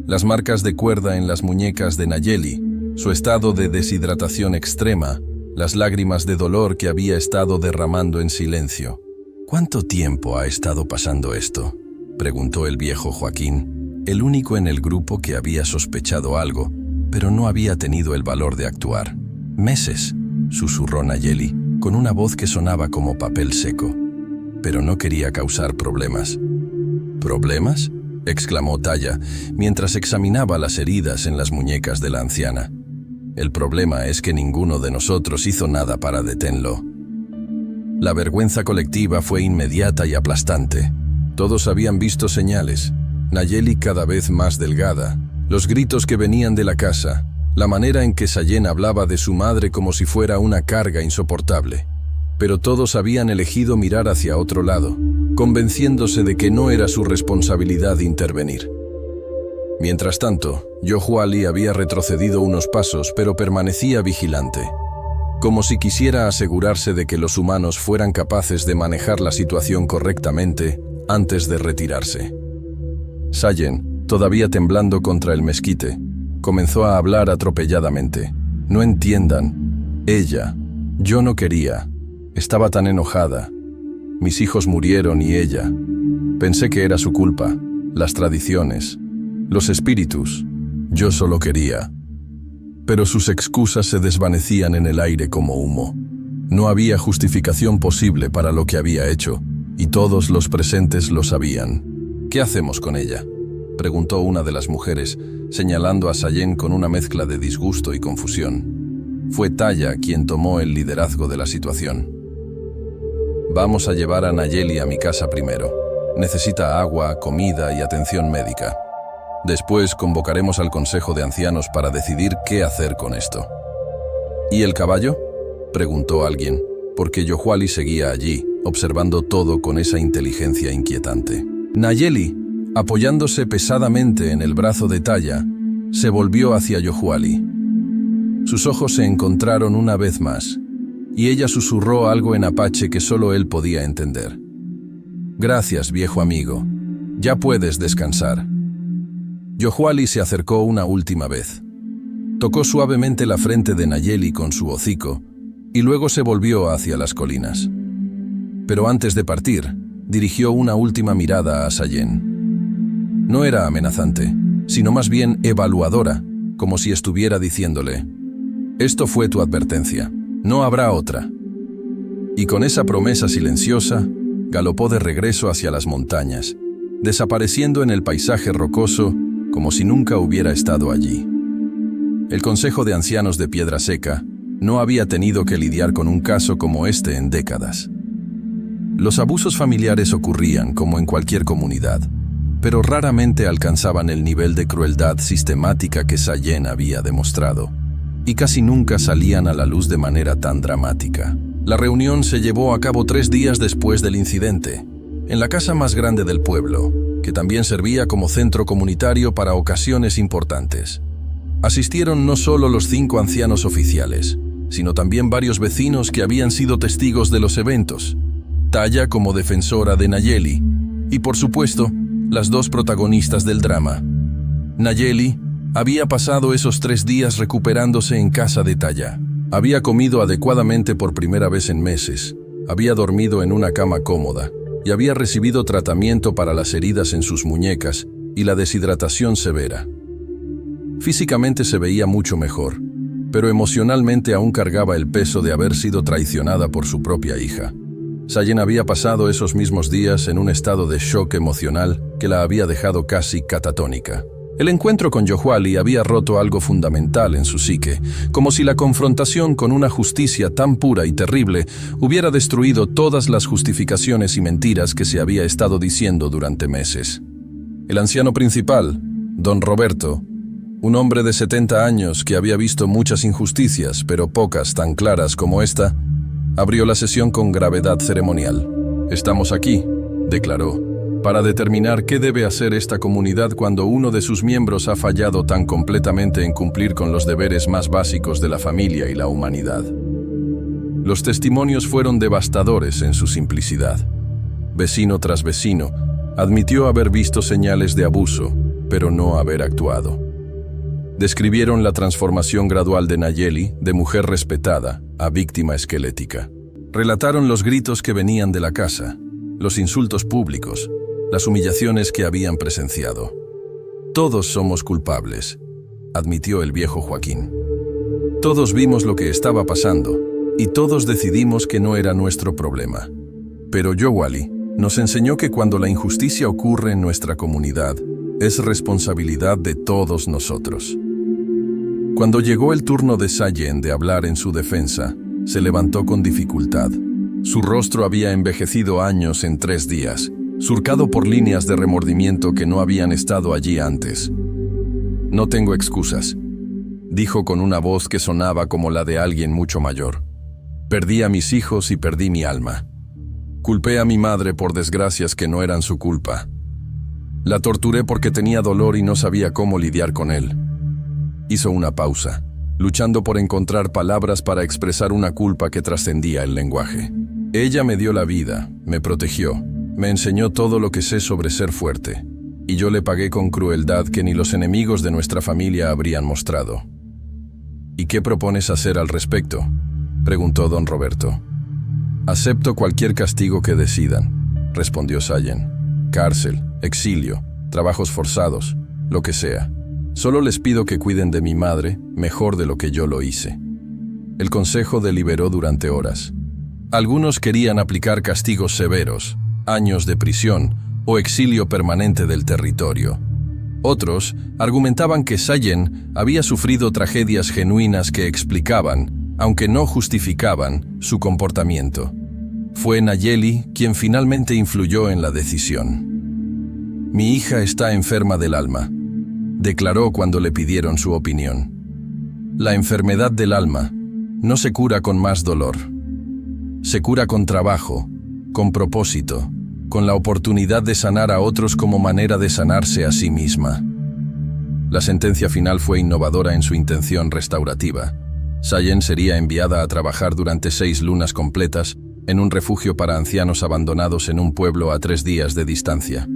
Las marcas de cuerda en las muñecas de Nayeli, su estado de deshidratación extrema, las lágrimas de dolor que había estado derramando en silencio. «¿Cuánto tiempo ha estado pasando esto?», preguntó el viejo Joaquín. el único en el grupo que había sospechado algo, pero no había tenido el valor de actuar. «Meses», susurró Nayeli, con una voz que sonaba como papel seco. Pero no quería causar problemas. «¿Problemas?», exclamó Taya, mientras examinaba las heridas en las muñecas de la anciana. «El problema es que ninguno de nosotros hizo nada para detenerlo». La vergüenza colectiva fue inmediata y aplastante. Todos habían visto señales. Nayeli cada vez más delgada, los gritos que venían de la casa, la manera en que Sayen hablaba de su madre como si fuera una carga insoportable. Pero todos habían elegido mirar hacia otro lado, convenciéndose de que no era su responsabilidad intervenir. Mientras tanto, Yohuali había retrocedido unos pasos, pero permanecía vigilante, como si quisiera asegurarse de que los humanos fueran capaces de manejar la situación correctamente antes de retirarse. Sayen, todavía temblando contra el mezquite, comenzó a hablar atropelladamente. «No entiendan. Ella. Yo no quería. Estaba tan enojada. Mis hijos murieron y ella. Pensé que era su culpa. Las tradiciones. Los espíritus. Yo solo quería». Pero sus excusas se desvanecían en el aire como humo. No había justificación posible para lo que había hecho, y todos los presentes lo sabían. «¿Qué hacemos con ella?», preguntó una de las mujeres, señalando a Sayen con una mezcla de disgusto y confusión. Fue Taya quien tomó el liderazgo de la situación. «Vamos a llevar a Nayeli a mi casa primero. Necesita agua, comida y atención médica. Después convocaremos al Consejo de Ancianos para decidir qué hacer con esto». «¿Y el caballo?», preguntó alguien, porque Yohuali seguía allí, observando todo con esa inteligencia inquietante. Nayeli, apoyándose pesadamente en el brazo de Taya, se volvió hacia Yohuali. Sus ojos se encontraron una vez más, y ella susurró algo en apache que solo él podía entender. «Gracias, viejo amigo. Ya puedes descansar». Yohuali se acercó una última vez. Tocó suavemente la frente de Nayeli con su hocico, y luego se volvió hacia las colinas. Pero antes de partir, dirigió una última mirada a Sayen. No era amenazante, sino más bien evaluadora, como si estuviera diciéndole: «Esto fue tu advertencia, no habrá otra». Y con esa promesa silenciosa, galopó de regreso hacia las montañas, desapareciendo en el paisaje rocoso como si nunca hubiera estado allí. El Consejo de Ancianos de Piedra Seca no había tenido que lidiar con un caso como este en décadas. Los abusos familiares ocurrían como en cualquier comunidad, pero raramente alcanzaban el nivel de crueldad sistemática que Sayen había demostrado, y casi nunca salían a la luz de manera tan dramática. La reunión se llevó a cabo 3 días después del incidente, en la casa más grande del pueblo, que también servía como centro comunitario para ocasiones importantes. Asistieron no solo los 5 ancianos oficiales, sino también varios vecinos que habían sido testigos de los eventos, Taya como defensora de Nayeli, y por supuesto, las 2 protagonistas del drama. Nayeli había pasado esos 3 días recuperándose en casa de Taya. Había comido adecuadamente por primera vez en meses, había dormido en una cama cómoda, y había recibido tratamiento para las heridas en sus muñecas y la deshidratación severa. Físicamente se veía mucho mejor, pero emocionalmente aún cargaba el peso de haber sido traicionada por su propia hija. Sayen había pasado esos mismos días en un estado de shock emocional que la había dejado casi catatónica. El encuentro con Yohuali había roto algo fundamental en su psique, como si la confrontación con una justicia tan pura y terrible hubiera destruido todas las justificaciones y mentiras que se había estado diciendo durante meses. El anciano principal, don Roberto, un hombre de 70 años que había visto muchas injusticias, pero pocas tan claras como esta, abrió la sesión con gravedad ceremonial. «Estamos aquí», declaró, «para determinar qué debe hacer esta comunidad cuando uno de sus miembros ha fallado tan completamente en cumplir con los deberes más básicos de la familia y la humanidad». Los testimonios fueron devastadores en su simplicidad. Vecino tras vecino admitió haber visto señales de abuso, pero no haber actuado. Describieron la transformación gradual de Nayeli, de mujer respetada, a víctima esquelética. Relataron los gritos que venían de la casa, los insultos públicos, las humillaciones que habían presenciado. Todos somos culpables, admitió el viejo Joaquín. Todos vimos lo que estaba pasando y todos decidimos que no era nuestro problema. Pero Yowali nos enseñó que cuando la injusticia ocurre en nuestra comunidad, es responsabilidad de todos nosotros. Cuando llegó el turno de Sayen de hablar en su defensa, se levantó con dificultad. Su rostro había envejecido años en 3 días, surcado por líneas de remordimiento que no habían estado allí antes. No tengo excusas, dijo con una voz que sonaba como la de alguien mucho mayor. Perdí a mis hijos y perdí mi alma. Culpé a mi madre por desgracias que no eran su culpa. La torturé porque tenía dolor y no sabía cómo lidiar con él. Hizo una pausa, luchando por encontrar palabras para expresar una culpa que trascendía el lenguaje. Ella me dio la vida, me protegió, me enseñó todo lo que sé sobre ser fuerte, y yo le pagué con crueldad que ni los enemigos de nuestra familia habrían mostrado. ¿Y qué propones hacer al respecto?, preguntó don Roberto. Acepto cualquier castigo que decidan, respondió Sayen. Cárcel, exilio, trabajos forzados, lo que sea. Solo les pido que cuiden de mi madre mejor de lo que yo lo hice. El consejo deliberó durante horas. Algunos querían aplicar castigos severos, años de prisión o exilio permanente del territorio. Otros argumentaban que Sayen había sufrido tragedias genuinas que explicaban, aunque no justificaban, su comportamiento. Fue Nayeli quien finalmente influyó en la decisión. Mi hija está enferma del alma, declaró cuando le pidieron su opinión. La enfermedad del alma no se cura con más dolor. Se cura con trabajo, con propósito, con la oportunidad de sanar a otros como manera de sanarse a sí misma. La sentencia final fue innovadora en su intención restaurativa. Sayen sería enviada a trabajar durante 6 lunas completas en un refugio para ancianos abandonados en un pueblo a 3 días de distancia.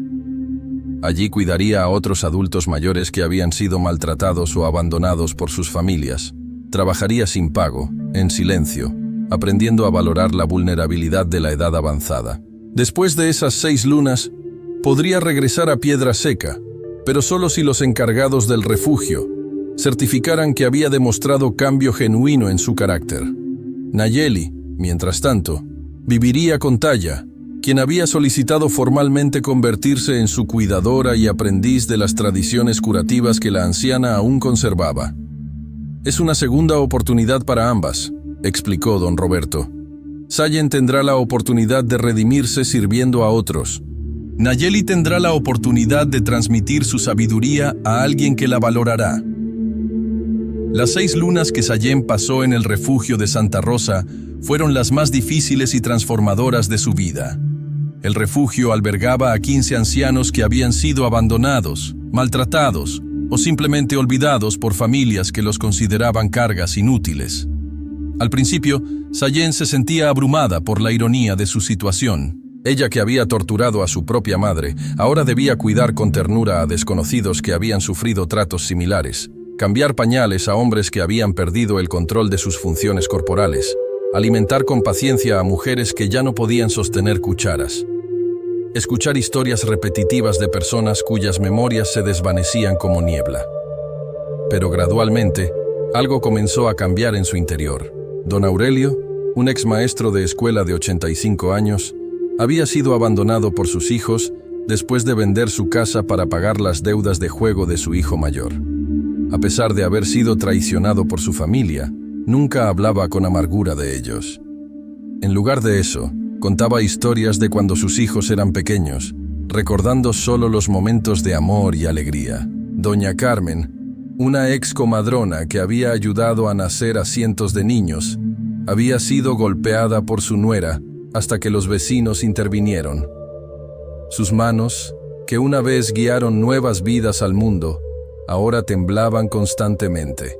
Allí cuidaría a otros adultos mayores que habían sido maltratados o abandonados por sus familias. Trabajaría sin pago, en silencio, aprendiendo a valorar la vulnerabilidad de la edad avanzada. Después de esas 6 lunas, podría regresar a Piedra Seca, pero solo si los encargados del refugio certificaran que había demostrado cambio genuino en su carácter. Nayeli, mientras tanto, viviría con Taya, quien había solicitado formalmente convertirse en su cuidadora y aprendiz de las tradiciones curativas que la anciana aún conservaba. Es una segunda oportunidad para ambas, explicó don Roberto. Sayen tendrá la oportunidad de redimirse sirviendo a otros. Nayeli tendrá la oportunidad de transmitir su sabiduría a alguien que la valorará. Las 6 lunas que Sayen pasó en el refugio de Santa Rosa fueron las más difíciles y transformadoras de su vida. El refugio albergaba a 15 ancianos que habían sido abandonados, maltratados o simplemente olvidados por familias que los consideraban cargas inútiles. Al principio, Sayen se sentía abrumada por la ironía de su situación. Ella, que había torturado a su propia madre, ahora debía cuidar con ternura a desconocidos que habían sufrido tratos similares, cambiar pañales a hombres que habían perdido el control de sus funciones corporales, alimentar con paciencia a mujeres que ya no podían sostener cucharas, escuchar historias repetitivas de personas cuyas memorias se desvanecían como niebla. Pero gradualmente, algo comenzó a cambiar en su interior. Don Aurelio, un ex maestro de escuela de 85 años, había sido abandonado por sus hijos después de vender su casa para pagar las deudas de juego de su hijo mayor. A pesar de haber sido traicionado por su familia, nunca hablaba con amargura de ellos. En lugar de eso, contaba historias de cuando sus hijos eran pequeños, recordando solo los momentos de amor y alegría. Doña Carmen, una ex comadrona que había ayudado a nacer a cientos de niños, había sido golpeada por su nuera hasta que los vecinos intervinieron. Sus manos, que una vez guiaron nuevas vidas al mundo, ahora temblaban constantemente.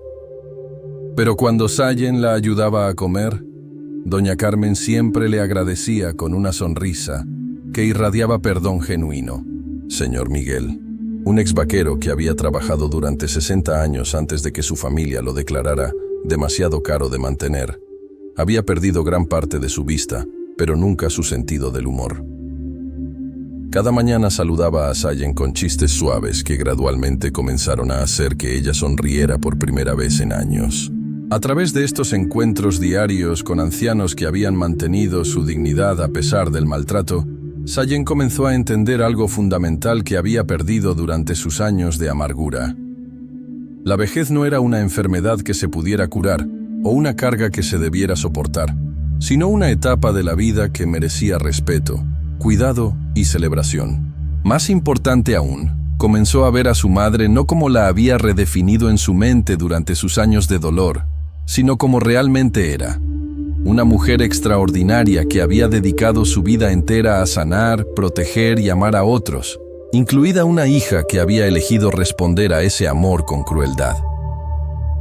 Pero cuando Sayen la ayudaba a comer, doña Carmen siempre le agradecía con una sonrisa que irradiaba perdón genuino. Señor Miguel, un ex vaquero que había trabajado durante 60 años antes de que su familia lo declarara demasiado caro de mantener, había perdido gran parte de su vista, pero nunca su sentido del humor. Cada mañana saludaba a Sayen con chistes suaves que gradualmente comenzaron a hacer que ella sonriera por primera vez en años. A través de estos encuentros diarios con ancianos que habían mantenido su dignidad a pesar del maltrato, Sayen comenzó a entender algo fundamental que había perdido durante sus años de amargura. La vejez no era una enfermedad que se pudiera curar o una carga que se debiera soportar, sino una etapa de la vida que merecía respeto, cuidado y celebración. Más importante aún, comenzó a ver a su madre no como la había redefinido en su mente durante sus años de dolor, sino como realmente era. Una mujer extraordinaria que había dedicado su vida entera a sanar, proteger y amar a otros, incluida una hija que había elegido responder a ese amor con crueldad.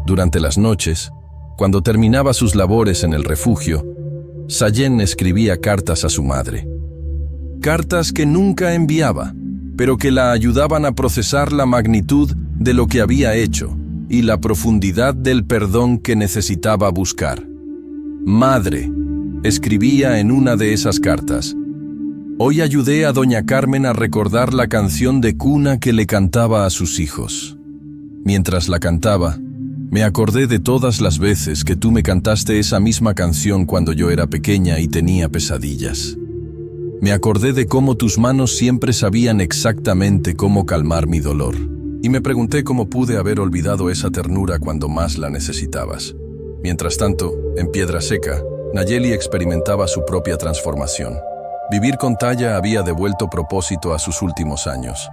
Durante las noches, cuando terminaba sus labores en el refugio, Sayen escribía cartas a su madre. Cartas que nunca enviaba, pero que la ayudaban a procesar la magnitud de lo que había hecho y la profundidad del perdón que necesitaba buscar. Madre, escribía en una de esas cartas, hoy ayudé a doña Carmen a recordar la canción de cuna que le cantaba a sus hijos. Mientras la cantaba, me acordé de todas las veces que tú me cantaste esa misma canción cuando yo era pequeña y tenía pesadillas. Me acordé de cómo tus manos siempre sabían exactamente cómo calmar mi dolor. Y me pregunté cómo pude haber olvidado esa ternura cuando más la necesitabas. Mientras tanto, en Piedra Seca, Nayeli experimentaba su propia transformación. Vivir con Taya había devuelto propósito a sus últimos años.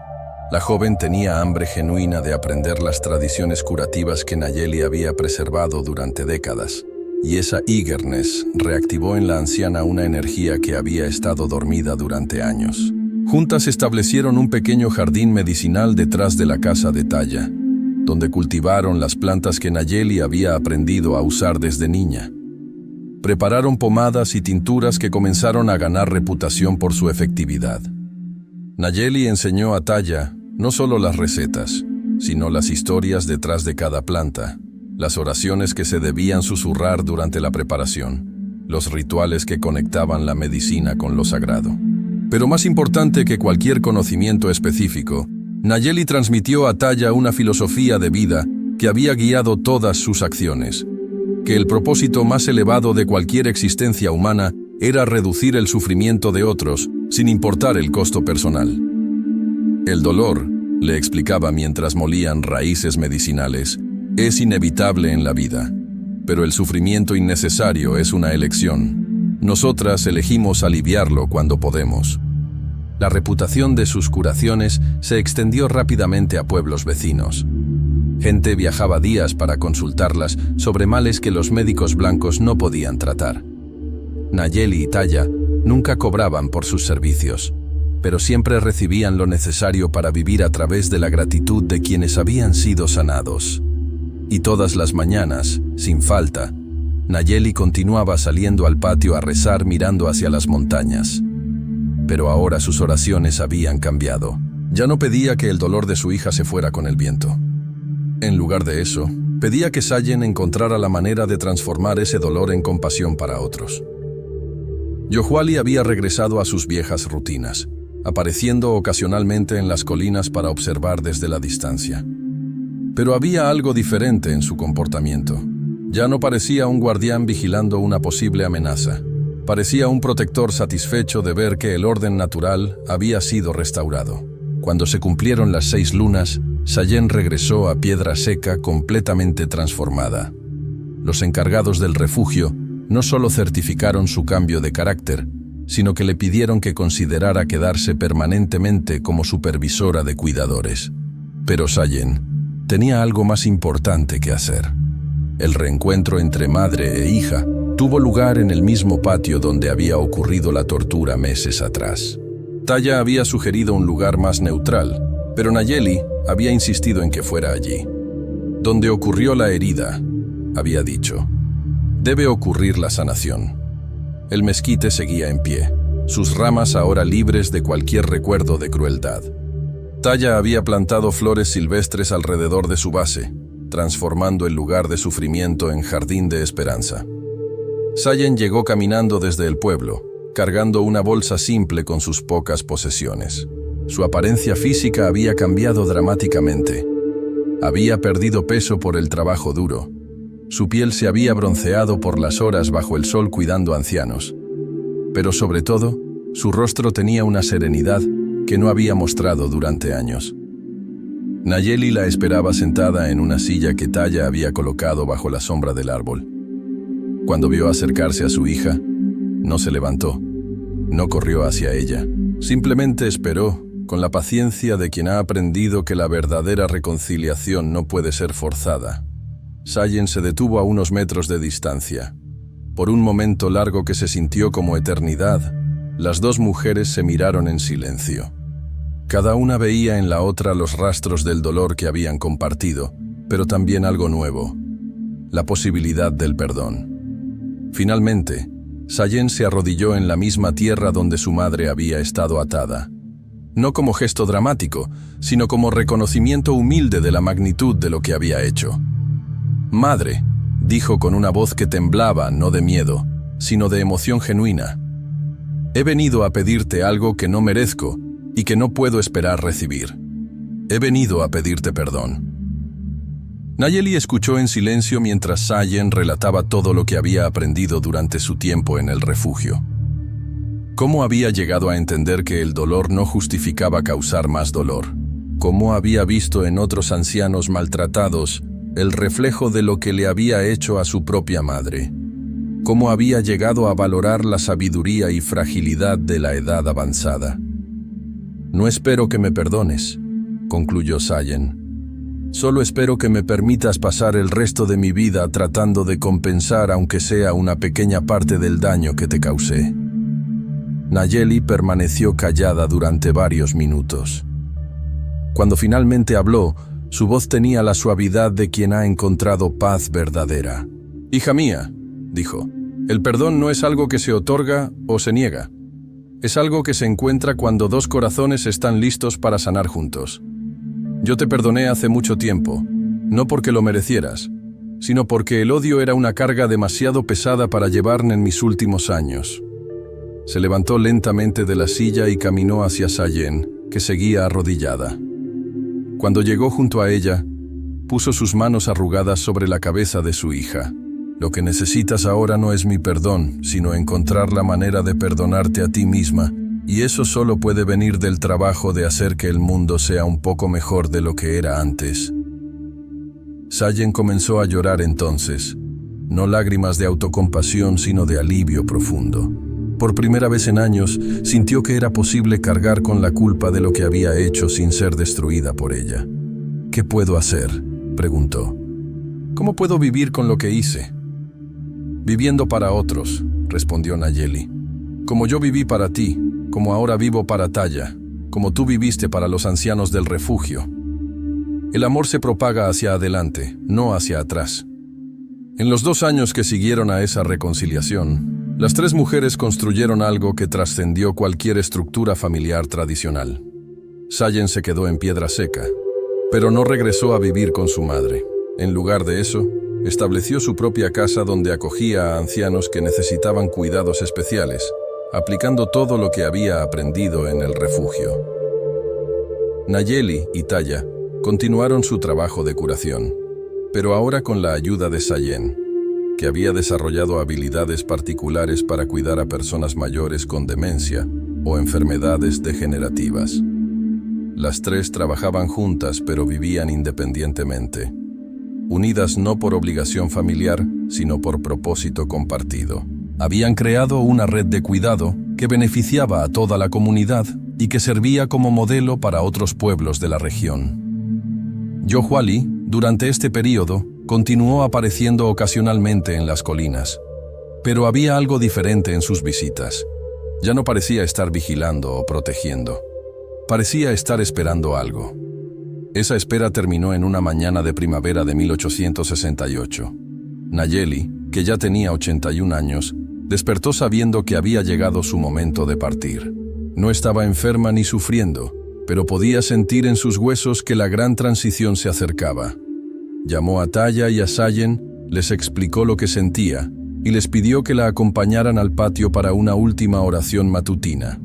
La joven tenía hambre genuina de aprender las tradiciones curativas que Nayeli había preservado durante décadas. Y esa eagerness reactivó en la anciana una energía que había estado dormida durante años. Juntas establecieron un pequeño jardín medicinal detrás de la casa de Taya, donde cultivaron las plantas que Nayeli había aprendido a usar desde niña. Prepararon pomadas y tinturas que comenzaron a ganar reputación por su efectividad. Nayeli enseñó a Taya no solo las recetas, sino las historias detrás de cada planta, las oraciones que se debían susurrar durante la preparación, los rituales que conectaban la medicina con lo sagrado. Pero más importante que cualquier conocimiento específico, Nayeli transmitió a Taya una filosofía de vida que había guiado todas sus acciones, que el propósito más elevado de cualquier existencia humana era reducir el sufrimiento de otros, sin importar el costo personal. El dolor, le explicaba mientras molían raíces medicinales, es inevitable en la vida, pero el sufrimiento innecesario es una elección. Nosotras elegimos aliviarlo cuando podemos. La reputación de sus curaciones se extendió rápidamente a pueblos vecinos. Gente viajaba días para consultarlas sobre males que los médicos blancos no podían tratar. Nayeli y Taya nunca cobraban por sus servicios, pero siempre recibían lo necesario para vivir a través de la gratitud de quienes habían sido sanados. Y todas las mañanas, sin falta, Nayeli continuaba saliendo al patio a rezar mirando hacia las montañas. Pero ahora sus oraciones habían cambiado. Ya no pedía que el dolor de su hija se fuera con el viento. En lugar de eso, pedía que Sayen encontrara la manera de transformar ese dolor en compasión para otros. Yohuali había regresado a sus viejas rutinas, apareciendo ocasionalmente en las colinas para observar desde la distancia. Pero había algo diferente en su comportamiento. Ya no parecía un guardián vigilando una posible amenaza. Parecía un protector satisfecho de ver que el orden natural había sido restaurado. Cuando se cumplieron las 6 lunas, Sayen regresó a Piedra Seca completamente transformada. Los encargados del refugio no solo certificaron su cambio de carácter, sino que le pidieron que considerara quedarse permanentemente como supervisora de cuidadores. Pero Sayen tenía algo más importante que hacer. El reencuentro entre madre e hija tuvo lugar en el mismo patio donde había ocurrido la tortura meses atrás. Taya había sugerido un lugar más neutral, pero Nayeli había insistido en que fuera allí. Donde ocurrió la herida, había dicho, debe ocurrir la sanación. El mezquite seguía en pie, sus ramas ahora libres de cualquier recuerdo de crueldad. Taya había plantado flores silvestres alrededor de su base, transformando el lugar de sufrimiento en jardín de esperanza. Sayen llegó caminando desde el pueblo, cargando una bolsa simple con sus pocas posesiones. Su apariencia física había cambiado dramáticamente. Había perdido peso por el trabajo duro. Su piel se había bronceado por las horas bajo el sol cuidando ancianos. Pero sobre todo, su rostro tenía una serenidad que no había mostrado durante años. Nayeli la esperaba sentada en una silla que Taya había colocado bajo la sombra del árbol. Cuando vio acercarse a su hija, no se levantó, no corrió hacia ella. Simplemente esperó, con la paciencia de quien ha aprendido que la verdadera reconciliación no puede ser forzada. Sayen se detuvo a unos metros de distancia. Por un momento largo que se sintió como eternidad, las dos mujeres se miraron en silencio. Cada una veía en la otra los rastros del dolor que habían compartido, pero también algo nuevo, la posibilidad del perdón. Finalmente, Sayen se arrodilló en la misma tierra donde su madre había estado atada. No como gesto dramático, sino como reconocimiento humilde de la magnitud de lo que había hecho. «Madre», dijo con una voz que temblaba, no de miedo, sino de emoción genuina. «He venido a pedirte algo que no merezco y que no puedo esperar recibir. He venido a pedirte perdón». Nayeli escuchó en silencio mientras Sayen relataba todo lo que había aprendido durante su tiempo en el refugio. Cómo había llegado a entender que el dolor no justificaba causar más dolor. Cómo había visto en otros ancianos maltratados el reflejo de lo que le había hecho a su propia madre. Cómo había llegado a valorar la sabiduría y fragilidad de la edad avanzada. «No espero que me perdones», concluyó Sayen. «Solo espero que me permitas pasar el resto de mi vida tratando de compensar aunque sea una pequeña parte del daño que te causé». Nayeli permaneció callada durante varios minutos. Cuando finalmente habló, su voz tenía la suavidad de quien ha encontrado paz verdadera. «Hija mía», dijo, «el perdón no es algo que se otorga o se niega. Es algo que se encuentra cuando dos corazones están listos para sanar juntos. Yo te perdoné hace mucho tiempo, no porque lo merecieras, sino porque el odio era una carga demasiado pesada para llevar en mis últimos años». Se levantó lentamente de la silla y caminó hacia Sayen, que seguía arrodillada. Cuando llegó junto a ella, puso sus manos arrugadas sobre la cabeza de su hija. «Lo que necesitas ahora no es mi perdón, sino encontrar la manera de perdonarte a ti misma, y eso solo puede venir del trabajo de hacer que el mundo sea un poco mejor de lo que era antes». Sayen comenzó a llorar entonces, no lágrimas de autocompasión, sino de alivio profundo. Por primera vez en años, sintió que era posible cargar con la culpa de lo que había hecho sin ser destruida por ella. «¿Qué puedo hacer?», preguntó. «¿Cómo puedo vivir con lo que hice?». «Viviendo para otros», respondió Nayeli. «Como yo viví para ti, como ahora vivo para Taya, como tú viviste para los ancianos del refugio. El amor se propaga hacia adelante, no hacia atrás». En los 2 años que siguieron a esa reconciliación, las 3 mujeres construyeron algo que trascendió cualquier estructura familiar tradicional. Sayen se quedó en Piedra Seca, pero no regresó a vivir con su madre. En lugar de eso, estableció su propia casa donde acogía a ancianos que necesitaban cuidados especiales, aplicando todo lo que había aprendido en el refugio. Nayeli y Taya continuaron su trabajo de curación, pero ahora con la ayuda de Sayen, que había desarrollado habilidades particulares para cuidar a personas mayores con demencia o enfermedades degenerativas. Las 3 trabajaban juntas, pero vivían independientemente, unidas no por obligación familiar, sino por propósito compartido. Habían creado una red de cuidado que beneficiaba a toda la comunidad y que servía como modelo para otros pueblos de la región. Yohuali, durante este período, continuó apareciendo ocasionalmente en las colinas, pero había algo diferente en sus visitas. Ya no parecía estar vigilando o protegiendo. Parecía estar esperando algo. Esa espera terminó en una mañana de primavera de 1868. Nayeli, que ya tenía 81 años, despertó sabiendo que había llegado su momento de partir. No estaba enferma ni sufriendo, pero podía sentir en sus huesos que la gran transición se acercaba. Llamó a Taya y a Sayen, les explicó lo que sentía y les pidió que la acompañaran al patio para una última oración matutina.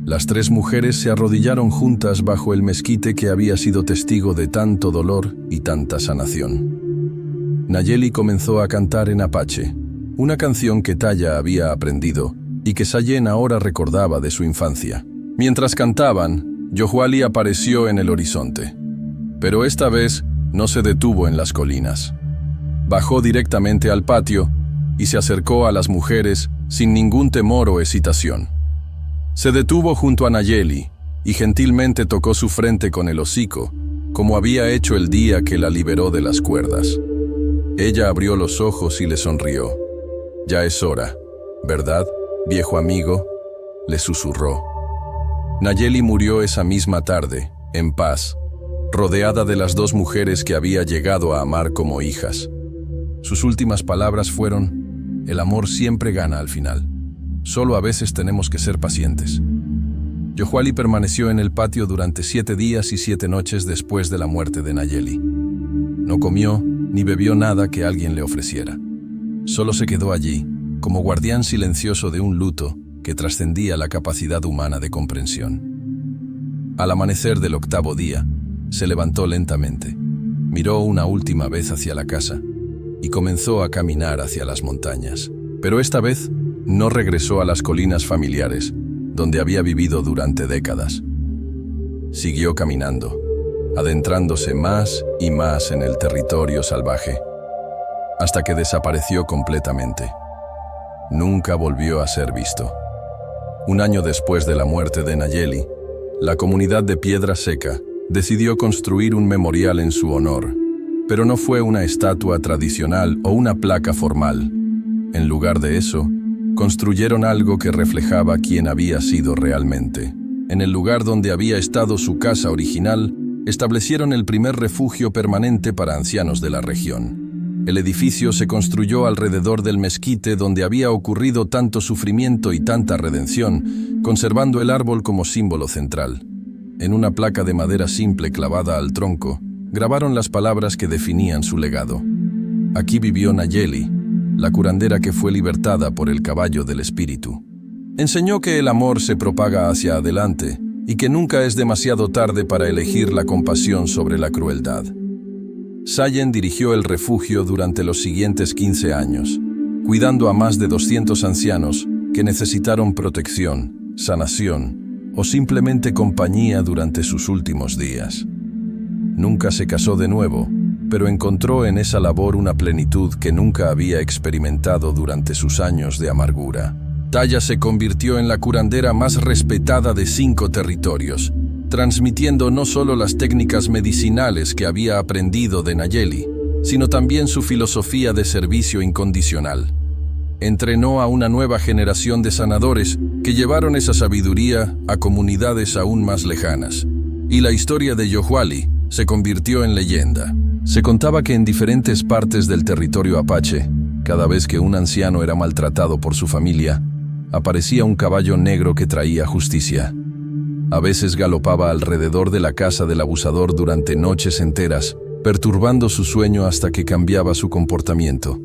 Las 3 mujeres se arrodillaron juntas bajo el mezquite que había sido testigo de tanto dolor y tanta sanación. Nayeli comenzó a cantar en apache, una canción que Taya había aprendido y que Sayen ahora recordaba de su infancia. Mientras cantaban, Yohuali apareció en el horizonte, pero esta vez no se detuvo en las colinas. Bajó directamente al patio y se acercó a las mujeres sin ningún temor o hesitación. Se detuvo junto a Nayeli y gentilmente tocó su frente con el hocico, como había hecho el día que la liberó de las cuerdas. Ella abrió los ojos y le sonrió. «Ya es hora, ¿verdad, viejo amigo?», le susurró. Nayeli murió esa misma tarde, en paz, rodeada de las 2 mujeres que había llegado a amar como hijas. Sus últimas palabras fueron: «El amor siempre gana al final. Solo a veces tenemos que ser pacientes». Yohuali permaneció en el patio durante 7 días y 7 noches después de la muerte de Nayeli. No comió ni bebió nada que alguien le ofreciera. Solo se quedó allí, como guardián silencioso de un luto que trascendía la capacidad humana de comprensión. Al amanecer del 8º día, se levantó lentamente, miró una última vez hacia la casa y comenzó a caminar hacia las montañas. Pero esta vez no regresó a las colinas familiares, donde había vivido durante décadas. Siguió caminando, adentrándose más y más en el territorio salvaje, hasta que desapareció completamente. Nunca volvió a ser visto. Un año después de la muerte de Nayeli, la comunidad de Piedra Seca decidió construir un memorial en su honor, pero no fue una estatua tradicional o una placa formal. En lugar de eso, construyeron algo que reflejaba quién había sido realmente. En el lugar donde había estado su casa original, establecieron el primer refugio permanente para ancianos de la región. El edificio se construyó alrededor del mezquite donde había ocurrido tanto sufrimiento y tanta redención, conservando el árbol como símbolo central. En una placa de madera simple clavada al tronco, grabaron las palabras que definían su legado. Aquí vivió Nayeli, la curandera que fue libertada por el caballo del espíritu. Enseñó que el amor se propaga hacia adelante y que nunca es demasiado tarde para elegir la compasión sobre la crueldad. Sayen dirigió el refugio durante los siguientes 15 años, cuidando a más de 200 ancianos que necesitaron protección, sanación o simplemente compañía durante sus últimos días. Nunca se casó de nuevo, pero encontró en esa labor una plenitud que nunca había experimentado durante sus años de amargura. Taya se convirtió en la curandera más respetada de 5 territorios, transmitiendo no solo las técnicas medicinales que había aprendido de Nayeli, sino también su filosofía de servicio incondicional. Entrenó a una nueva generación de sanadores que llevaron esa sabiduría a comunidades aún más lejanas. Y la historia de Yohuali se convirtió en leyenda. Se contaba que en diferentes partes del territorio apache, cada vez que un anciano era maltratado por su familia, aparecía un caballo negro que traía justicia. A veces galopaba alrededor de la casa del abusador durante noches enteras, perturbando su sueño hasta que cambiaba su comportamiento.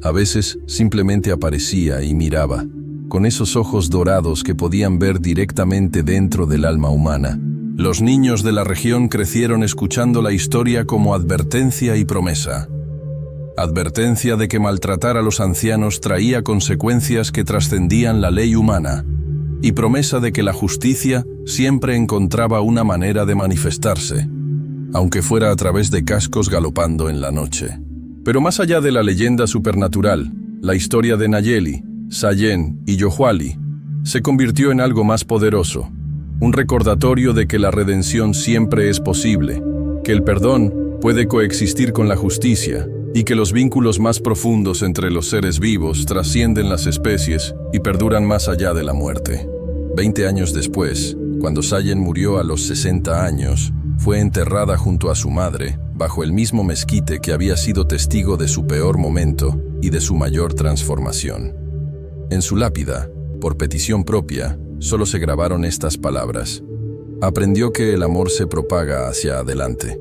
A veces simplemente aparecía y miraba, con esos ojos dorados que podían ver directamente dentro del alma humana. Los niños de la región crecieron escuchando la historia como advertencia y promesa. Advertencia de que maltratar a los ancianos traía consecuencias que trascendían la ley humana, y promesa de que la justicia siempre encontraba una manera de manifestarse, aunque fuera a través de cascos galopando en la noche. Pero más allá de la leyenda supernatural, la historia de Nayeli, Sayen y Yohuali se convirtió en algo más poderoso. Un recordatorio de que la redención siempre es posible, que el perdón puede coexistir con la justicia y que los vínculos más profundos entre los seres vivos trascienden las especies y perduran más allá de la muerte. 20 años después, cuando Sayen murió a los 60 años, fue enterrada junto a su madre, bajo el mismo mezquite que había sido testigo de su peor momento y de su mayor transformación. En su lápida, por petición propia, solo se grabaron estas palabras: aprendió que el amor se propaga hacia adelante.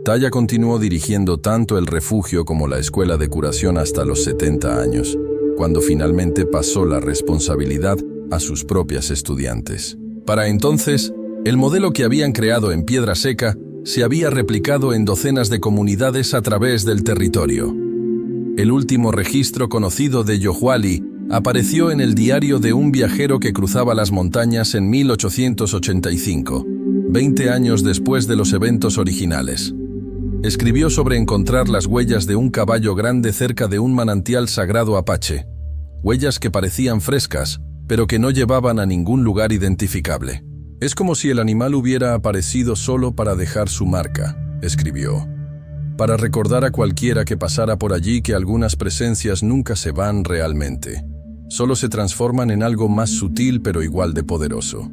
Taya continuó dirigiendo tanto el refugio como la escuela de curación hasta los 70 años, cuando finalmente pasó la responsabilidad a sus propias estudiantes. Para entonces, el modelo que habían creado en Piedra Seca se había replicado en docenas de comunidades a través del territorio. El último registro conocido de Yohuali apareció en el diario de un viajero que cruzaba las montañas en 1885, 20 años después de los eventos originales. Escribió sobre encontrar las huellas de un caballo grande cerca de un manantial sagrado apache, huellas que parecían frescas, pero que no llevaban a ningún lugar identificable. Es como si el animal hubiera aparecido solo para dejar su marca, escribió, para recordar a cualquiera que pasara por allí que algunas presencias nunca se van realmente, solo se transforman en algo más sutil pero igual de poderoso.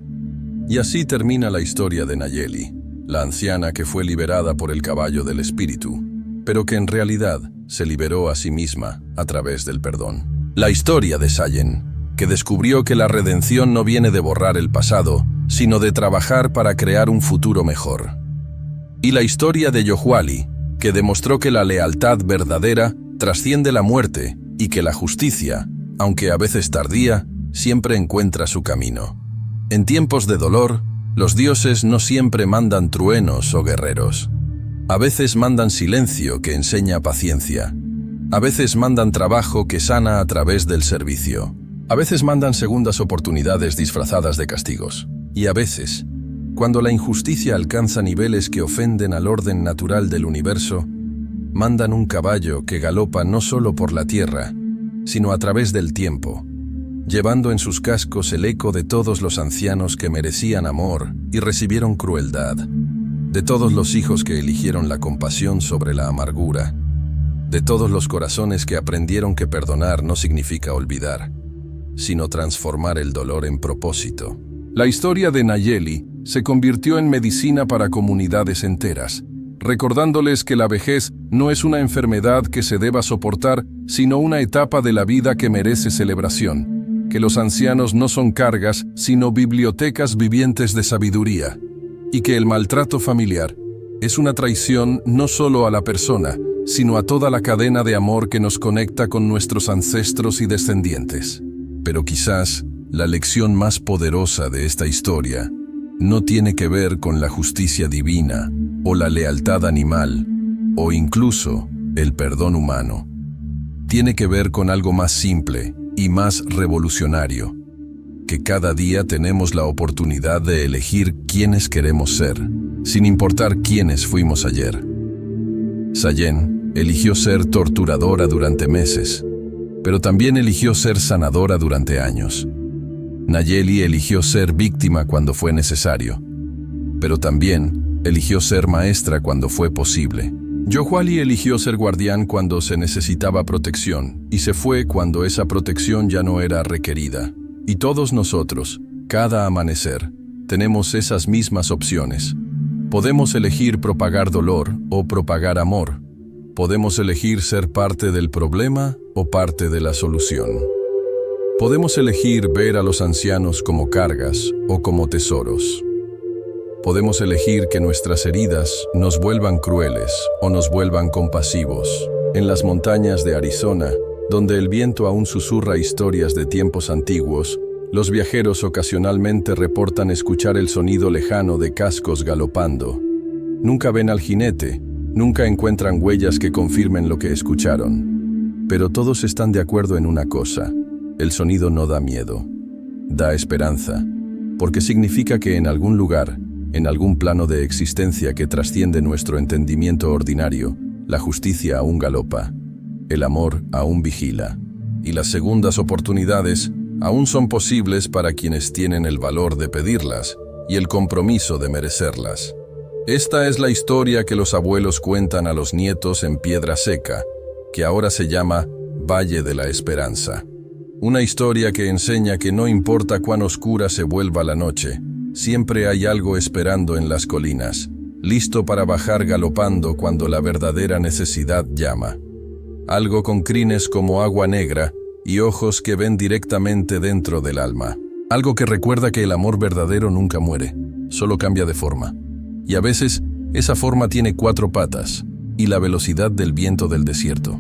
Y así termina la historia de Nayeli, la anciana que fue liberada por el caballo del espíritu, pero que en realidad se liberó a sí misma a través del perdón. La historia de Sayen, que descubrió que la redención no viene de borrar el pasado, sino de trabajar para crear un futuro mejor. Y la historia de Yohuali, que demostró que la lealtad verdadera trasciende la muerte y que la justicia, aunque a veces tardía, siempre encuentra su camino. En tiempos de dolor, los dioses no siempre mandan truenos o guerreros. A veces mandan silencio que enseña paciencia. A veces mandan trabajo que sana a través del servicio. A veces mandan segundas oportunidades disfrazadas de castigos. Y a veces, cuando la injusticia alcanza niveles que ofenden al orden natural del universo, mandan un caballo que galopa no solo por la tierra, sino a través del tiempo, llevando en sus cascos el eco de todos los ancianos que merecían amor y recibieron crueldad, de todos los hijos que eligieron la compasión sobre la amargura, de todos los corazones que aprendieron que perdonar no significa olvidar, sino transformar el dolor en propósito. La historia de Nayeli se convirtió en medicina para comunidades enteras, recordándoles que la vejez no es una enfermedad que se deba soportar, sino una etapa de la vida que merece celebración, que los ancianos no son cargas, sino bibliotecas vivientes de sabiduría, y que el maltrato familiar es una traición no solo a la persona, sino a toda la cadena de amor que nos conecta con nuestros ancestros y descendientes. Pero quizás la lección más poderosa de esta historia no tiene que ver con la justicia divina, o la lealtad animal, o incluso el perdón humano. Tiene que ver con algo más simple y más revolucionario, que cada día tenemos la oportunidad de elegir quiénes queremos ser, sin importar quiénes fuimos ayer. Sayen eligió ser torturadora durante meses, pero también eligió ser sanadora durante años. Nayeli eligió ser víctima cuando fue necesario, pero también eligió ser maestra cuando fue posible. Yohuali eligió ser guardián cuando se necesitaba protección y se fue cuando esa protección ya no era requerida. Y todos nosotros, cada amanecer, tenemos esas mismas opciones. Podemos elegir propagar dolor o propagar amor. Podemos elegir ser parte del problema o parte de la solución. Podemos elegir ver a los ancianos como cargas o como tesoros. Podemos elegir que nuestras heridas nos vuelvan crueles o nos vuelvan compasivos. En las montañas de Arizona, donde el viento aún susurra historias de tiempos antiguos, los viajeros ocasionalmente reportan escuchar el sonido lejano de cascos galopando. Nunca ven al jinete, nunca encuentran huellas que confirmen lo que escucharon. Pero todos están de acuerdo en una cosa: el sonido no da miedo, da esperanza, porque significa que en algún lugar, en algún plano de existencia que trasciende nuestro entendimiento ordinario, la justicia aún galopa, el amor aún vigila, y las segundas oportunidades aún son posibles para quienes tienen el valor de pedirlas y el compromiso de merecerlas. Esta es la historia que los abuelos cuentan a los nietos en Piedra Seca, que ahora se llama Valle de la Esperanza. Una historia que enseña que no importa cuán oscura se vuelva la noche, siempre hay algo esperando en las colinas, listo para bajar galopando cuando la verdadera necesidad llama. Algo con crines como agua negra y ojos que ven directamente dentro del alma. Algo que recuerda que el amor verdadero nunca muere, solo cambia de forma. Y a veces Esa forma tiene 4 patas y la velocidad del viento del desierto.